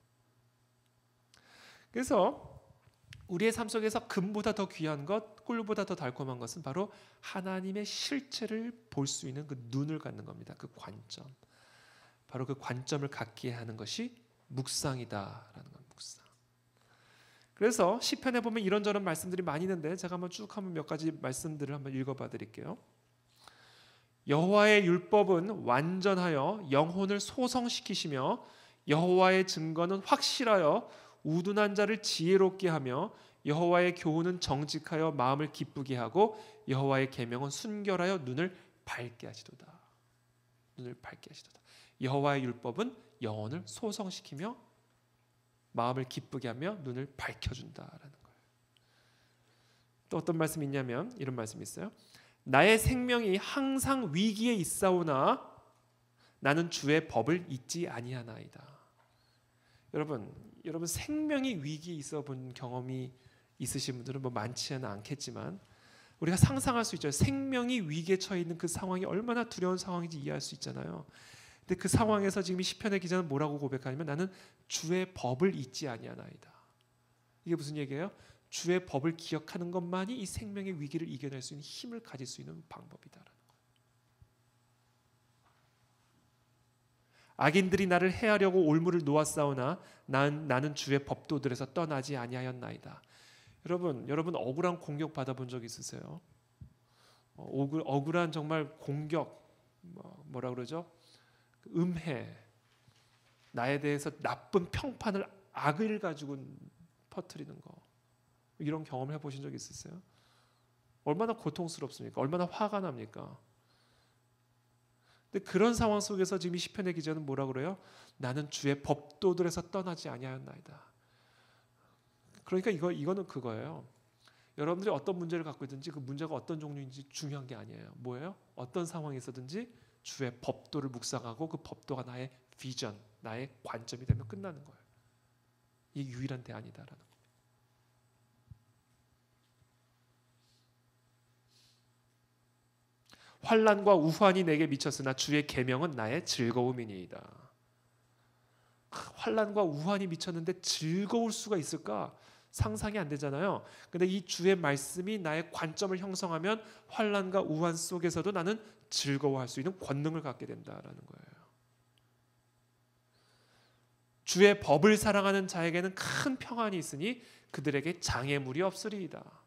그래서 우리의 삶 속에서 금보다 더 귀한 것, 꿀보다 더 달콤한 것은 바로 하나님의 실체를 볼 수 있는 그 눈을 갖는 겁니다. 그 관점. 바로 그 관점을 갖게 하는 것이 묵상이다라는 겁니다. 묵상. 그래서 시편에 보면 이런저런 말씀들이 많이 있는데 제가 한번 쭉 한번 몇 가지 말씀들을 한번 읽어봐 드릴게요. 여호와의 율법은 완전하여 영혼을 소성시키시며 여호와의 증거는 확실하여 우둔한 자를 지혜롭게 하며 여호와의 교훈은 정직하여 마음을 기쁘게 하고 여호와의 계명은 순결하여 눈을 밝게 하시도다. 눈을 밝게 하시도다. 여호와의 율법은 영혼을 소성시키며 마음을 기쁘게 하며 눈을 밝혀준다라는 거예요. 또 어떤 말씀이 있냐면 이런 말씀이 있어요. 나의 생명이 항상 위기에 있사오나 나는 주의 법을 잊지 아니하나이다. 여러분 생명이 위기에 있어 본 경험이 있으신 분들은 뭐 많지는 않겠지만 우리가 상상할 수 있죠. 생명이 위기에 처해 있는 그 상황이 얼마나 두려운 상황인지 이해할 수 있잖아요. 근데 그 상황에서 지금 이 시편의 기자는 뭐라고 고백하냐면 나는 주의 법을 잊지 아니하나이다. 이게 무슨 얘기예요? 주의 법을 기억하는 것만이 이 생명의 위기를 이겨낼 수 있는 힘을 가질 수 있는 방법이다라는 거예요. 악인들이 나를 해하려고 올무를 놓았사오나 나는 주의 법도들에서 떠나지 아니하였나이다. 여러분 억울한 공격 받아본 적 있으세요? 억울한 정말 공격, 뭐라 그러죠? 음해, 나에 대해서 나쁜 평판을 악을 가지고 퍼뜨리는 거, 이런 경험을 해보신 적 있으세요? 얼마나 고통스럽습니까? 얼마나 화가 납니까? 근데 그런 상황 속에서 지금 이 시편의 기자는 뭐라 그래요? 나는 주의 법도들에서 떠나지 아니하였나이다. 그러니까 이거는 그거예요. 여러분들이 어떤 문제를 갖고 있든지 그 문제가 어떤 종류인지 중요한 게 아니에요. 뭐예요? 어떤 상황에서든지 주의 법도를 묵상하고 그 법도가 나의 비전, 나의 관점이 되면 끝나는 거예요. 이게 유일한 대안이다라는 거예요. 환난과 우환이 내게 미쳤으나 주의 계명은 나의 즐거움이니이다. 환난과 우환이 미쳤는데 즐거울 수가 있을까? 상상이 안 되잖아요. 근데 이 주의 말씀이 나의 관점을 형성하면 환난과 우환 속에서도 나는 즐거워할 수 있는 권능을 갖게 된다라는 거예요. 주의 법을 사랑하는 자에게는 큰 평안이 있으니 그들에게 장애물이 없으리이다.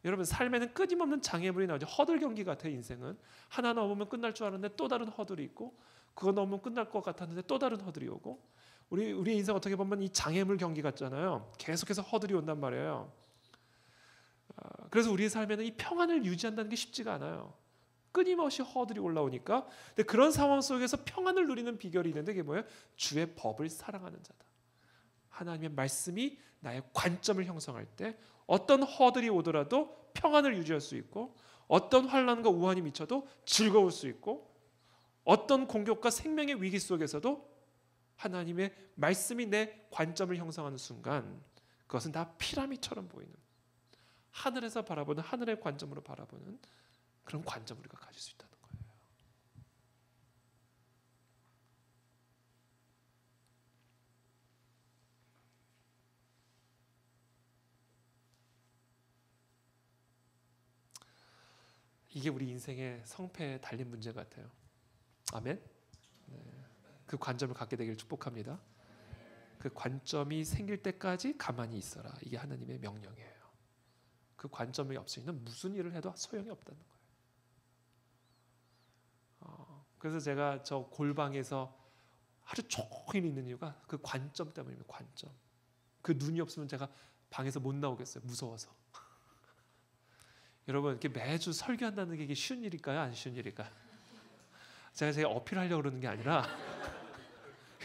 여러분 삶에는 끊임없는 장애물이 나오죠. 허들 경기 같아요. 인생은 하나 넘으면 끝날 줄 알았는데 또 다른 허들이 있고, 그거 넘으면 끝날 것 같았는데 또 다른 허들이 오고, 우리의 인생 어떻게 보면 이 장애물 경기 같잖아요. 계속해서 허들이 온단 말이에요. 그래서 우리의 삶에는 이 평안을 유지한다는 게 쉽지가 않아요. 끊임없이 허들이 올라오니까. 근데 그런 상황 속에서 평안을 누리는 비결이 있는데 그게 뭐예요? 주의 법을 사랑하는 자다. 하나님의 말씀이 나의 관점을 형성할 때 어떤 허들이 오더라도 평안을 유지할 수 있고, 어떤 환난과 우환이 미쳐도 즐거울 수 있고, 어떤 공격과 생명의 위기 속에서도 하나님의 말씀이 내 관점을 형성하는 순간 그것은 다 피라미처럼 보이는, 하늘에서 바라보는, 하늘의 관점으로 바라보는 그런 관점을 우리가 가질 수 있다는 거예요. 이게 우리 인생의 성패에 달린 문제 같아요. 아멘. 네. 그 관점을 갖게 되기를 축복합니다. 그 관점이 생길 때까지 가만히 있어라. 이게 하나님의 명령이에요. 그 관점이 없으면 무슨 일을 해도 소용이 없다는 거예요. 그래서 제가 저 골방에서 하루 종일 있는 이유가 그 관점 때문입니다. 관점. 그 눈이 없으면 제가 방에서 못 나오겠어요. 무서워서. 여러분, 이렇게 매주 설교한다는 게 이게 쉬운 일일까요? 안 쉬운 일일까요? 제가 어필하려고 그러는 게 아니라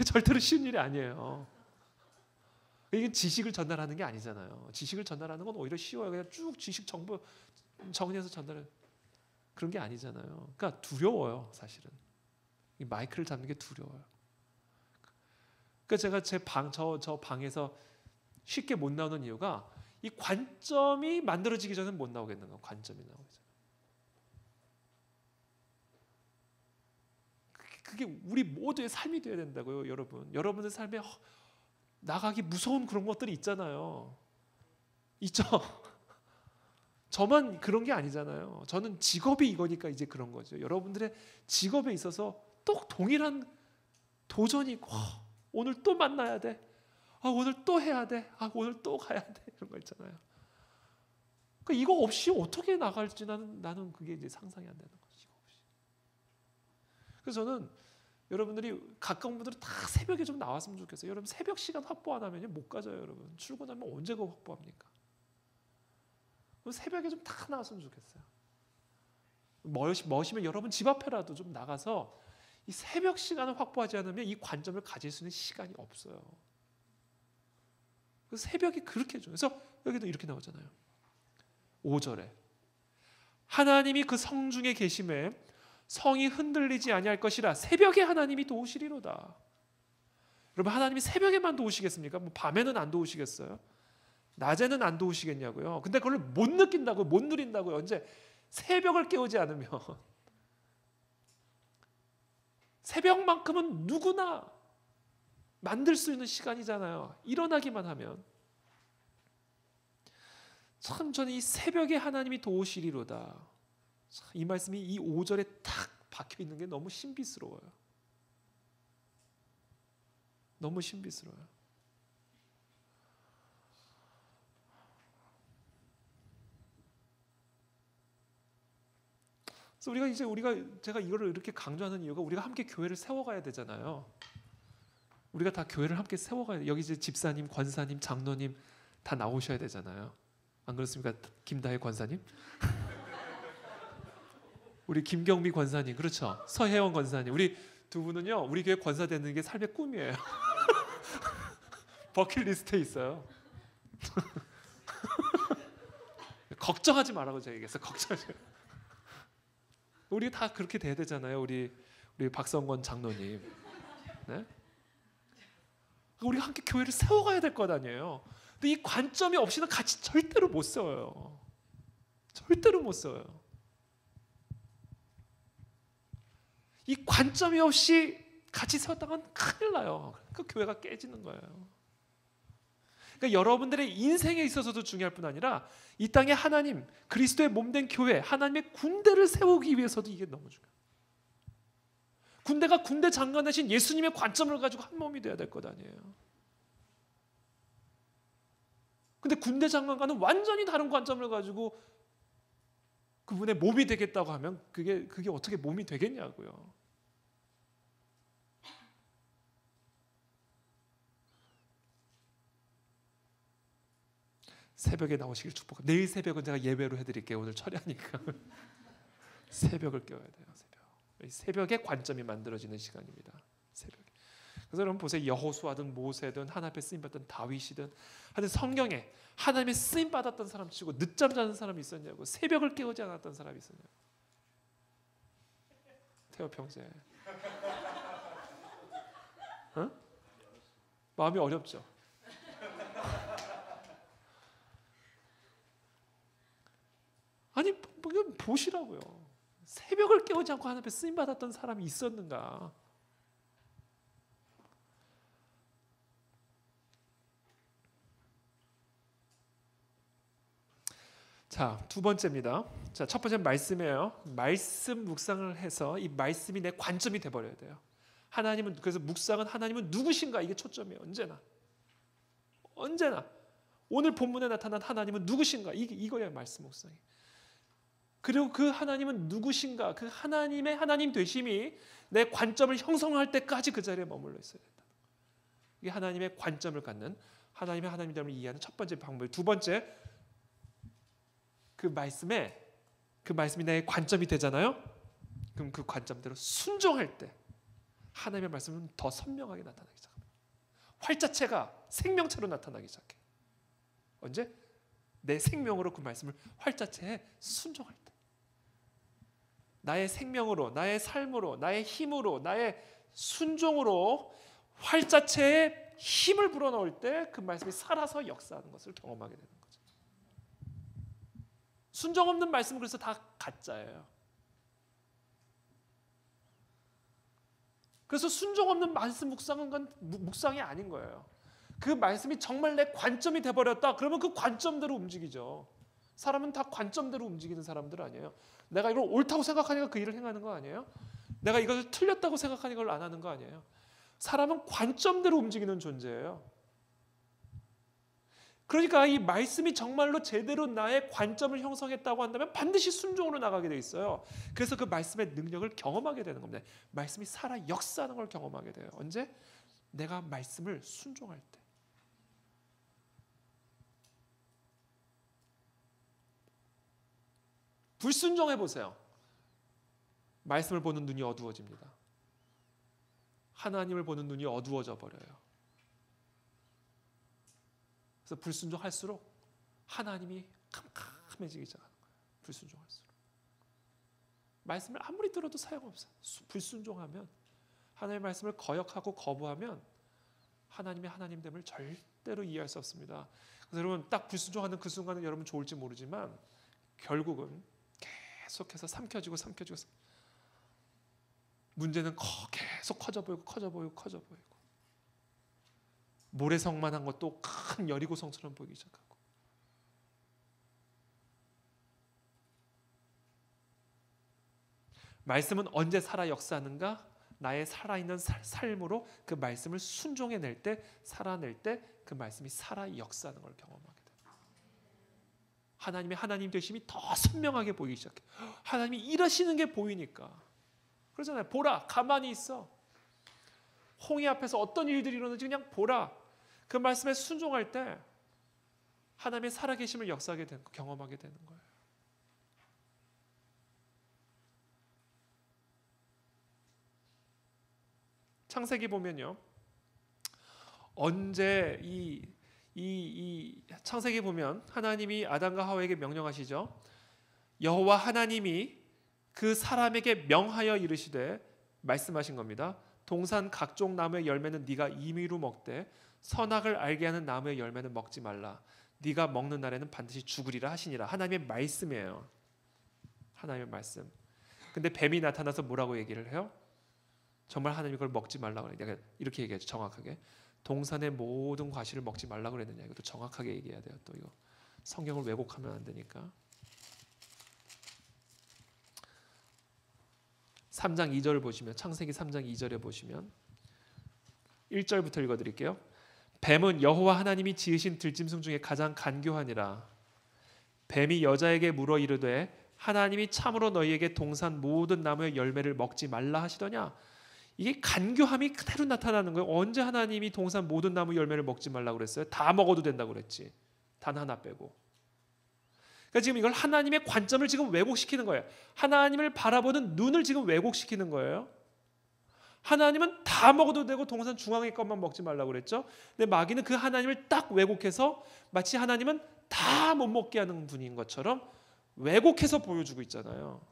절대로 쉬운 일이 아니에요. 이게 지식을 전달하는 게 아니잖아요. 지식을 전달하는 건 오히려 쉬워요. 그냥 쭉 지식 정보 정리해서 전달해. 그런 게 아니잖아요. 그러니까 두려워요, 사실은. 이 마이크를 잡는 게 두려워요. 그러니까 제가 저 방에서 쉽게 못 나오는 이유가 이 관점이 만들어지기 전에 못 나오겠는 거예요. 관점이 나오기 전에. 그게 우리 모두의 삶이 되어야 된다고요, 여러분. 여러분의 삶에 나가기 무서운 그런 것들이 있잖아요. 있죠. 저만 그런 게 아니잖아요. 저는 직업이 이거니까 이제 그런 거죠. 여러분들의 직업에 있어서 또 동일한 도전이 있고, 오늘 또 만나야 돼. 오늘 또 해야 돼. 오늘 또 가야 돼. 이런 거 있잖아요. 그러니까 이거 없이 어떻게 나갈지 나는 그게 이제 상상이 안 되는 거죠. 이거 없이. 그래서 저는 여러분들이 가까운 분들은 다 새벽에 좀 나왔으면 좋겠어요. 여러분 새벽 시간 확보 안 하면 못 가져요. 여러분 출근하면 언제 그 확보합니까? 새벽에 좀 다 나왔으면 좋겠어요. 멋이면 여러분 집 앞에라도 좀 나가서 이 새벽 시간을 확보하지 않으면 이 관점을 가질 수 있는 시간이 없어요. 그래서 새벽이 그렇게 좋아요. 그래서 여기도 이렇게 나오잖아요. 5절에 하나님이 그 성중에 계심에 성이 흔들리지 아니할 것이라 새벽에 하나님이 도우시리로다. 여러분 하나님이 새벽에만 도우시겠습니까? 뭐 밤에는 안 도우시겠어요? 낮에는 안 도우시겠냐고요. 근데 그걸 못 느낀다고요. 못 누린다고요. 언제? 새벽을 깨우지 않으면. 새벽만큼은 누구나 만들 수 있는 시간이잖아요. 일어나기만 하면. 참 저는 이 새벽에 하나님이 도우시리로다. 이 말씀이 이 5절에 탁 박혀 있는 게 너무 신비스러워요. 너무 신비스러워요. 그래서 제가 이거를 이렇게 강조하는 이유가 우리가 함께 교회를 세워가야 되잖아요. 우리가 다 교회를 함께 세워가야 돼. 여기 이제 집사님, 권사님, 장로님 다 나오셔야 되잖아요. 안 그렇습니까, 김다혜 권사님? 우리 김경미 권사님, 그렇죠? 서혜원 권사님, 우리 두 분은요, 우리 교회 권사 되는 게 삶의 꿈이에요. 버킷리스트에 있어요. 걱정하지 말라고 제가 얘기했어요. 걱정하지. 우리 다 그렇게 돼야 되잖아요. 우리 박성권 장로님. 네? 우리가 함께 교회를 세워가야 될 것 아니에요. 근데 이 관점이 없이는 같이 절대로 못 세워요. 절대로 못 세워요. 이 관점이 없이 같이 세웠다간 큰일 나요. 그 교회가 깨지는 거예요. 그러니까 여러분들의 인생에 있어서도 중요할 뿐 아니라 이 땅에 하나님, 그리스도의 몸된 교회, 하나님의 군대를 세우기 위해서도 이게 너무 중요해요. 군대가 군대 장관 대신 예수님의 관점을 가지고 한 몸이 돼야 될 것 아니에요. 근데 군대 장관과는 완전히 다른 관점을 가지고 그분의 몸이 되겠다고 하면 그게 어떻게 몸이 되겠냐고요. 새벽에 나오시길 축복합니다. 내일 새벽은 제가 예배로 해드릴게요. 오늘 철야니까 새벽을 깨워야 돼요. 새벽에 관점이 만들어지는 시간입니다. 새벽에. 그래서 여러분 보세요. 여호수아든 모세든 하나님 앞에 쓰임 받던 다윗이든 하여튼 성경에 하나님의 쓰임 받았던 사람 치고 늦잠 자는 사람이 있었냐고, 새벽을 깨우지 않았던 사람이 있었냐고. 태호 평생. 어? 마음이 어렵죠. 아니 보시라고요. 새벽을 깨우지 않고 하나님 앞에 쓰임 받았던 사람이 있었는가? 자, 두 번째입니다. 자, 첫 번째는 말씀이에요. 말씀 묵상을 해서 이 말씀이 내 관점이 돼 버려야 돼요. 하나님은, 그래서 묵상은 하나님은 누구신가, 이게 초점이에요. 언제나 오늘 본문에 나타난 하나님은 누구신가, 이거예요. 말씀 묵상이. 그리고 그 하나님은 누구신가, 그 하나님의 하나님 되심이 내 관점을 형성할 때까지 그 자리에 머물러 있어야 된다. 이게 하나님의 관점을 갖는, 하나님의 하나님됨을 이해하는 첫 번째 방법이에요. 두 번째, 그 말씀이 내 관점이 되잖아요. 그럼 그 관점대로 순종할 때 하나님의 말씀은 더 선명하게 나타나기 시작합니다. 활자체가 생명체로 나타나기 시작해요. 언제? 내 생명으로 그 말씀을 활자체에 순종할 때. 나의 생명으로, 나의 삶으로, 나의 힘으로, 나의 순종으로 활자체에 힘을 불어넣을 때 그 말씀이 살아서 역사하는 것을 경험하게 되는 거죠. 순종 없는 말씀은 그래서 다 가짜예요. 그래서 순종 없는 말씀 묵상은 건 묵상이 아닌 거예요. 그 말씀이 정말 내 관점이 돼버렸다. 그러면 그 관점대로 움직이죠. 사람은 다 관점대로 움직이는 사람들 아니에요. 내가 이걸 옳다고 생각하니까 그 일을 행하는 거 아니에요. 내가 이것을 틀렸다고 생각하니까 이걸 안 하는 거 아니에요. 사람은 관점대로 움직이는 존재예요. 그러니까 이 말씀이 정말로 제대로 나의 관점을 형성했다고 한다면 반드시 순종으로 나가게 돼 있어요. 그래서 그 말씀의 능력을 경험하게 되는 겁니다. 말씀이 살아 역사하는 걸 경험하게 돼요. 언제? 내가 말씀을 순종할 때. 불순종해 보세요. 말씀을 보는 눈이 어두워집니다. 하나님을 보는 눈이 어두워져 버려요. 그래서 불순종할수록 하나님이 캄캄해지기 시작하는 거예요. 불순종할수록. 말씀을 아무리 들어도 소용없어요. 불순종하면, 하나님의 말씀을 거역하고 거부하면 하나님의 하나님됨을 절대로 이해할 수 없습니다. 그래서 여러분 딱 불순종하는 그 순간은 여러분 좋을지 모르지만 결국은 계속해서 삼켜지고 문제는 계속 커져 보이고 모래성만한 것도 큰 여리고성처럼 보이기 시작하고, 말씀은 언제 살아 역사하는가? 나의 살아있는 삶으로 그 말씀을 순종해낼 때, 살아낼 때 그 말씀이 살아 역사하는 걸 경험하게 됩니다. 하나님의 하나님 되심이 더 선명하게 보이기 시작해요. 하나님이 일하시는 게 보이니까. 그러잖아요. 보라, 가만히 있어. 홍해 앞에서 어떤 일들이 일어나는지 그냥 보라. 그 말씀에 순종할 때 하나님의 살아계심을 역사하게 되는, 경험하게 되는 거예요. 창세기 보면요. 언제 이 창세기 보면 하나님이 아담과 하와에게 명령하시죠. 여호와 하나님이 그 사람에게 명하여 이르시되 말씀하신 겁니다. 동산 각종 나무의 열매는 네가 임의로 먹되 선악을 알게 하는 나무의 열매는 먹지 말라. 네가 먹는 날에는 반드시 죽으리라 하시니라. 하나님의 말씀이에요. 하나님의 말씀. 근데 뱀이 나타나서 뭐라고 얘기를 해요? 정말 하나님이 그걸 먹지 말라고 그래요. 내가 이렇게 얘기하죠. 정확하게. 동산의 모든 과실을 먹지 말라고 그랬느냐. 이것도 정확하게 얘기해야 돼요. 또 이거 성경을 왜곡하면 안 되니까. 3장 2절을 보시면 창세기 3장 2절에 보시면 1절부터 읽어드릴게요. 뱀은 여호와 하나님이 지으신 들짐승 중에 가장 간교하니라. 뱀이 여자에게 물어 이르되 하나님이 참으로 너희에게 동산 모든 나무의 열매를 먹지 말라 하시더냐. 이게 간교함이 그대로 나타나는 거예요. 언제 하나님이 동산 모든 나무 열매를 먹지 말라고 그랬어요? 다 먹어도 된다고 그랬지. 단 하나 빼고. 그러니까 지금 이걸 하나님의 관점을 지금 왜곡시키는 거예요. 하나님을 바라보는 눈을 지금 왜곡시키는 거예요. 하나님은 다 먹어도 되고 동산 중앙의 것만 먹지 말라고 그랬죠. 근데 마귀는 그 하나님을 딱 왜곡해서 마치 하나님은 다 못 먹게 하는 분인 것처럼 왜곡해서 보여주고 있잖아요.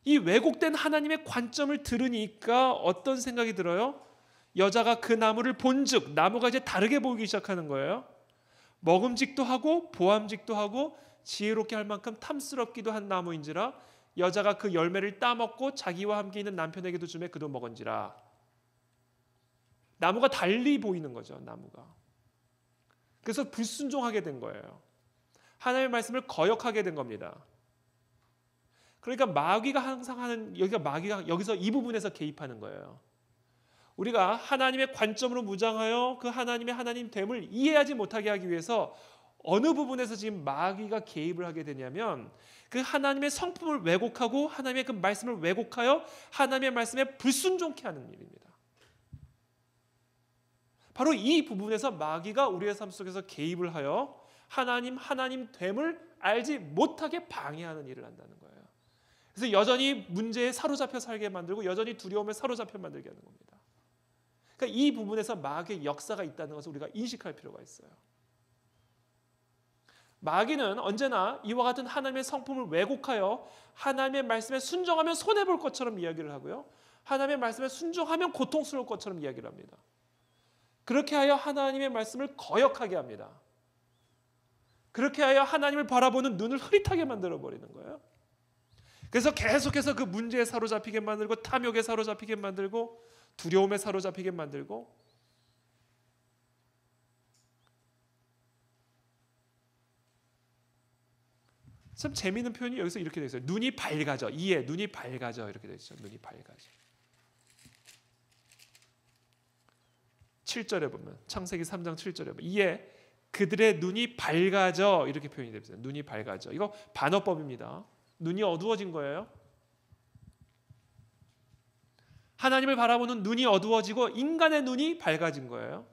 이 왜곡된 하나님의 관점을 들으니까 어떤 생각이 들어요? 여자가 그 나무를 본즉 나무가 이제 다르게 보이기 시작하는 거예요. 먹음직도 하고 보암직도 하고 지혜롭게 할 만큼 탐스럽기도 한 나무인지라 여자가 그 열매를 따먹고 자기와 함께 있는 남편에게도 주매 그도 먹은지라. 나무가 달리 보이는 거죠. 나무가. 그래서 불순종하게 된 거예요. 하나님의 말씀을 거역하게 된 겁니다. 그러니까 마귀가 항상 하는 마귀가 여기서 이 부분에서 개입하는 거예요. 우리가 하나님의 관점으로 무장하여 그 하나님의 하나님됨을 이해하지 못하게 하기 위해서 어느 부분에서 지금 마귀가 개입을 하게 되냐면 그 하나님의 성품을 왜곡하고 하나님의 그 말씀을 왜곡하여 하나님의 말씀에 불순종케 하는 일입니다. 바로 이 부분에서 마귀가 우리의 삶 속에서 개입을 하여 하나님됨을 알지 못하게 방해하는 일을 한다는 거예요. 그래서 여전히 문제에 사로잡혀 살게 만들고 여전히 두려움에 사로잡혀 만들게 하는 겁니다. 그러니까 이 부분에서 마귀의 역사가 있다는 것을 우리가 인식할 필요가 있어요. 마귀는 언제나 이와 같은 하나님의 성품을 왜곡하여 하나님의 말씀에 순종하면 손해볼 것처럼 이야기를 하고요. 하나님의 말씀에 순종하면 고통스러울 것처럼 이야기를 합니다. 그렇게 하여 하나님의 말씀을 거역하게 합니다. 그렇게 하여 하나님을 바라보는 눈을 흐릿하게 만들어버리는 거예요. 그래서 계속해서 그 문제에 사로잡히게 만들고 탐욕에 사로잡히게 만들고 두려움에 사로잡히게 만들고 참 재미있는 표현이 여기서 이렇게 되어 있어요. 눈이 밝아져. 이에 눈이 밝아져 이렇게 되어 있어요. 눈이 밝아져. 7절에 보면 창세기 3장 7절에 보면 이에 그들의 눈이 밝아져 이렇게 표현이 되어 있어요. 눈이 밝아져. 이거 반어법입니다. 눈이 어두워진 거예요. 하나님을 바라보는 눈이 어두워지고 인간의 눈이 밝아진 거예요.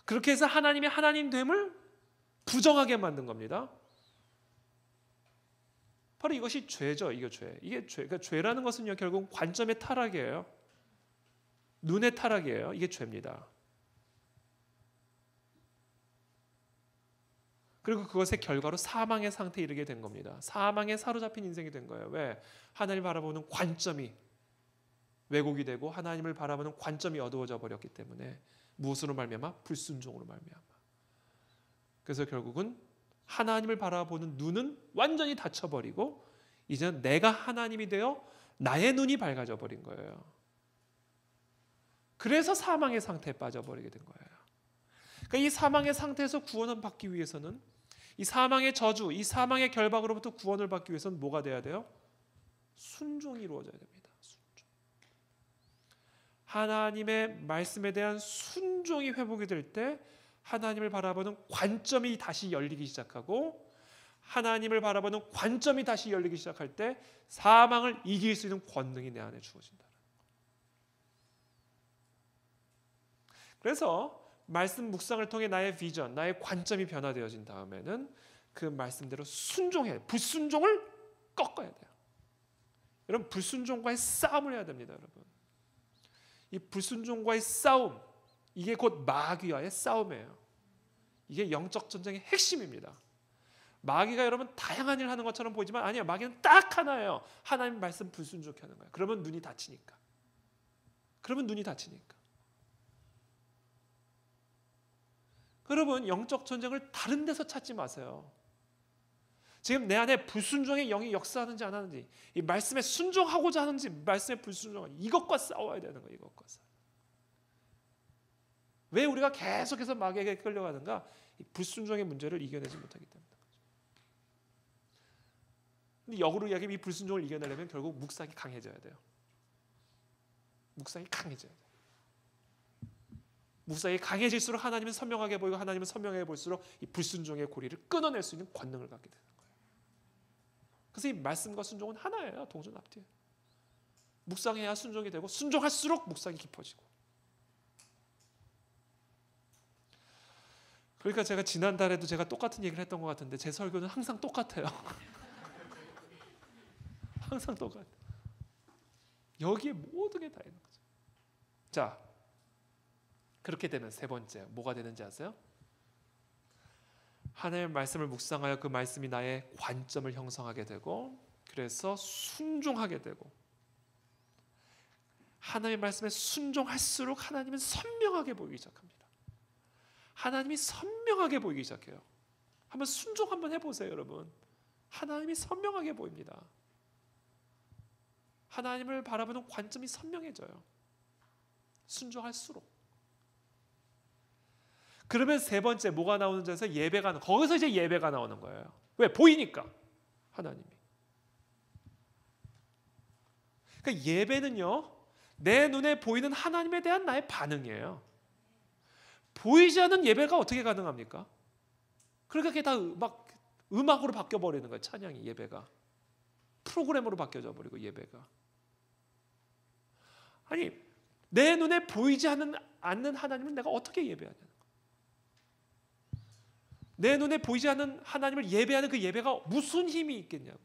그렇게 해서 하나님의 하나님됨을 부정하게 만든 겁니다. 바로 이것이 죄죠. 이게 죄. 그러니까 죄라는 것은요 결국 관점의 타락이에요. 눈의 타락이에요. 이게 죄입니다. 그리고 그것의 결과로 사망의 상태에 이르게 된 겁니다. 사망에 사로잡힌 인생이 된 거예요. 왜? 하나님을 바라보는 관점이 왜곡이 되고 하나님을 바라보는 관점이 어두워져 버렸기 때문에 무엇으로 말미암아? 불순종으로 말미암아. 그래서 결국은 하나님을 바라보는 눈은 완전히 닫혀버리고 이제는 내가 하나님이 되어 나의 눈이 밝아져 버린 거예요. 그래서 사망의 상태에 빠져버리게 된 거예요. 그러니까 이 사망의 상태에서 구원을 받기 위해서는 이 사망의 저주, 이 사망의 결박으로부터 구원을 받기 위해서는 뭐가 돼야 돼요? 순종이 이루어져야 됩니다. 순종. 하나님의 말씀에 대한 순종이 회복이 될 때 하나님을 바라보는 관점이 다시 열리기 시작하고 하나님을 바라보는 관점이 다시 열리기 시작할 때 사망을 이길 수 있는 권능이 내 안에 주어진다. 그래서 말씀 묵상을 통해 나의 비전, 나의 관점이 변화되어진 다음에는 그 말씀대로 순종해. 불순종을 꺾어야 돼요. 여러분, 불순종과의 싸움을 해야 됩니다. 여러분, 이 불순종과의 싸움, 이게 곧 마귀와의 싸움이에요. 이게 영적 전쟁의 핵심입니다. 마귀가 여러분 다양한 일을 하는 것처럼 보이지만 아니에요. 마귀는 딱 하나예요. 하나님 말씀 불순종케 하는 거예요. 그러면 눈이 다치니까. 여러분, 영적 전쟁을 다른 데서 찾지 마세요. 지금 내 안에 불순종의 영이 역사하는지 안 하는지, 이 말씀에 순종하고자 하는지, 말씀에 불순종하는지, 이것과 싸워야 되는 거예요. 이것과 싸워. 왜 우리가 계속해서 마귀에게 끌려가는가? 이 불순종의 문제를 이겨내지 못하기 때문에. 근데 역으로 이야기하면 이 불순종을 이겨내려면 결국 묵상이 강해져야 돼요. 묵상이 강해져야 돼요. 묵상이 강해질수록 하나님은 선명하게 보이고 하나님은 선명하게 볼수록 이 불순종의 고리를 끊어낼 수 있는 권능을 갖게 되는 거예요. 그래서 이 말씀과 순종은 하나예요. 동전앞뒤에. 묵상해야 순종이 되고 순종할수록 묵상이 깊어지고. 그러니까 제가 지난달에도 제가 똑같은 얘기를 했던 것 같은데 제 설교는 항상 똑같아요. 항상 똑같아요. 여기에 모든 게 다 있는 거죠. 자, 그렇게 되면 세 번째 뭐가 되는지 아세요? 하나님의 말씀을 묵상하여 그 말씀이 나의 관점을 형성하게 되고, 그래서 순종하게 되고, 하나님의 말씀에 순종할수록 하나님은 선명하게 보이기 시작합니다. 하나님이 선명하게 보이기 시작해요. 한번 순종 한번 해보세요, 여러분. 하나님이 선명하게 보입니다. 하나님을 바라보는 관점이 선명해져요. 순종할수록. 그러면 세 번째 뭐가 나오는 데서 예배가, 거기서 이제 예배가 나오는 거예요. 왜? 보이니까 하나님이. 그러니까 예배는요, 내 눈에 보이는 하나님에 대한 나의 반응이에요. 보이지 않는 예배가 어떻게 가능합니까? 그러니까 그게 다 막 음악으로 바뀌어 버리는 거예요. 찬양이, 예배가 프로그램으로 바뀌어져 버리고, 예배가. 아니, 내 눈에 보이지 않는 하나님은 내가 어떻게 예배하냐는 거예요. 내 눈에 보이지 않는 하나님을 예배하는 그 예배가 무슨 힘이 있겠냐고.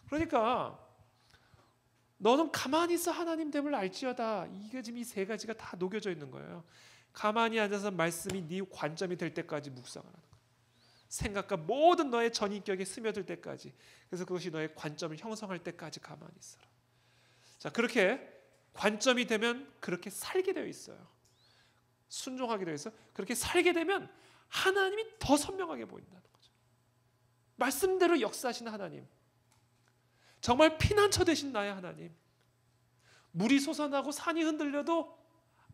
그러니까 너는 가만히 있어 하나님 됨을 알지어다. 이게 지금 이 세 가지가 다 녹여져 있는 거예요. 가만히 앉아서 말씀이 네 관점이 될 때까지 묵상을 하는 거예요. 생각과 모든 너의 전인격에 스며들 때까지. 그래서 그것이 너의 관점을 형성할 때까지 가만히 있어라. 자, 그렇게 관점이 되면 그렇게 살게 되어 있어요. 순종하게 되어 있어요. 그렇게 살게 되면 하나님이 더 선명하게 보인다는 거죠. 말씀대로 역사하시는 하나님, 정말 피난처 되신 나의 하나님, 물이 솟아나고 산이 흔들려도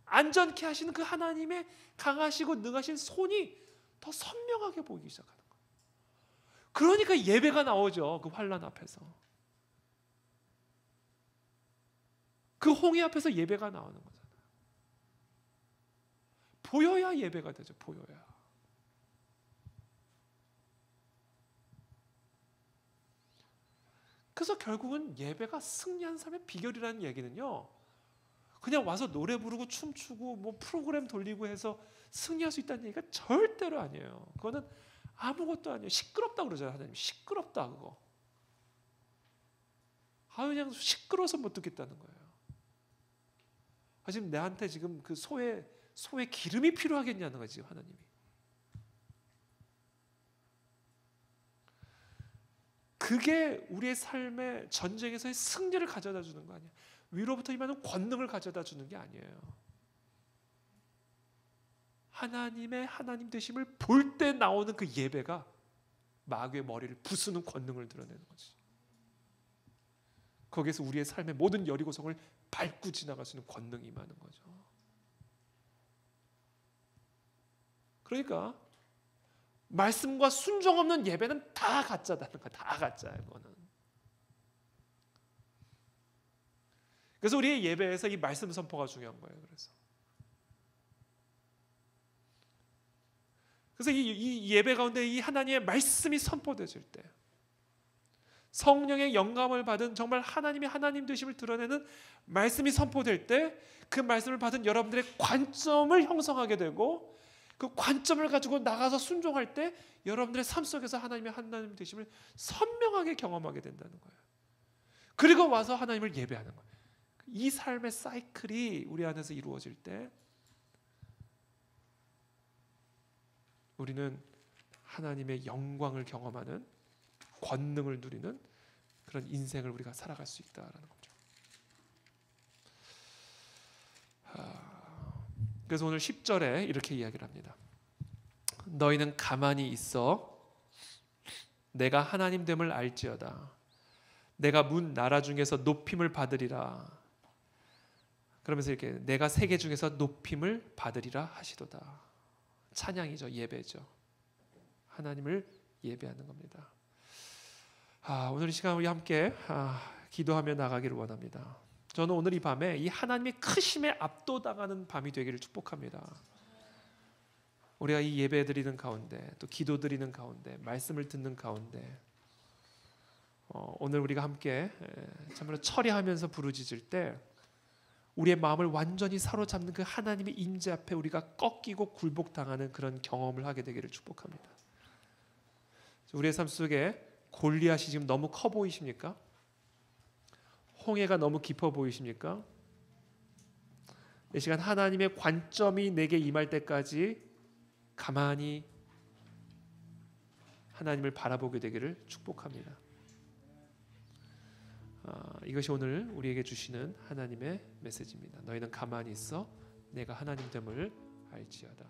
안전케 하시는 그 하나님의 강하시고 능하신 손이 더 선명하게 보이기 시작하는 거예요. 그러니까 예배가 나오죠. 그 환난 앞에서, 그 홍해 앞에서 예배가 나오는 거잖아요. 보여야 예배가 되죠. 보여야. 그래서 결국은 예배가 승리한 삶의 비결이라는 얘기는요, 그냥 와서 노래 부르고 춤추고 뭐 프로그램 돌리고 해서 승리할 수 있다는 얘기가 절대로 아니에요. 그거는 아무것도 아니에요. 시끄럽다 그러잖아요. 하나님 시끄럽다 그거. 그냥 시끄러워서 못 듣겠다는 거예요. 지금 내한테 지금 그 소의 기름이 필요하겠냐는 거지, 하나님이. 그게 우리의 삶의 전쟁에서의 승리를 가져다 주는 거 아니에요. 위로부터 임하는 권능을 가져다 주는 게 아니에요. 하나님의 하나님 되심을 볼 때 나오는 그 예배가 마귀의 머리를 부수는 권능을 드러내는 거지. 거기에서 우리의 삶의 모든 여리고성을 밟고 지나갈 수 있는 권능이 임하는 거죠. 그러니까 말씀과 순종 없는 예배는 다 가짜다는 거야. 다 가짜야, 그거는. 그래서 우리의 예배에서 이 말씀 선포가 중요한 거예요. 그래서 이 예배 가운데 이 하나님의 말씀이 선포되질 때, 성령의 영감을 받은 정말 하나님의 하나님 되심을 드러내는 말씀이 선포될 때, 그 말씀을 받은 여러분들의 관점을 형성하게 되고, 그 관점을 가지고 나가서 순종할 때 여러분들의 삶 속에서 하나님의 하나님 되심을 선명하게 경험하게 된다는 거예요. 그리고 와서 하나님을 예배하는 거예요. 이 삶의 사이클이 우리 안에서 이루어질 때 우리는 하나님의 영광을 경험하는, 권능을 누리는 그런 인생을 우리가 살아갈 수 있다라는 거죠. 그래서 오늘 10절에 이렇게 이야기를 합니다. 너희는 가만히 있어 내가 하나님 됨을 알지어다. 내가 문 나라 중에서 높임을 받으리라. 그러면서 이렇게 내가 세계 중에서 높임을 받으리라 하시도다. 찬양이죠. 예배죠. 하나님을 예배하는 겁니다. 오늘 이 시간 우리 함께 기도하며 나가기를 원합니다. 저는 오늘 이 밤에 이 하나님의 크심에 압도당하는 밤이 되기를 축복합니다. 우리가 이 예배 드리는 가운데, 또 기도 드리는 가운데, 말씀을 듣는 가운데, 오늘 우리가 함께 참으로 처리하면서 부르짖을 때 우리의 마음을 완전히 사로잡는 그 하나님의 임재 앞에 우리가 꺾이고 굴복당하는 그런 경험을 하게 되기를 축복합니다. 우리의 삶 속에 골리앗이 지금 너무 커 보이십니까? 홍해가 너무 깊어 보이십니까? 이 시간 하나님의 관점이 내게 임할 때까지 가만히 하나님을 바라보게 되기를 축복합니다. 이것이 오늘 우리에게 주시는 하나님의 메시지입니다. 너희는 가만히 있어 내가 하나님 됨을 알지어다.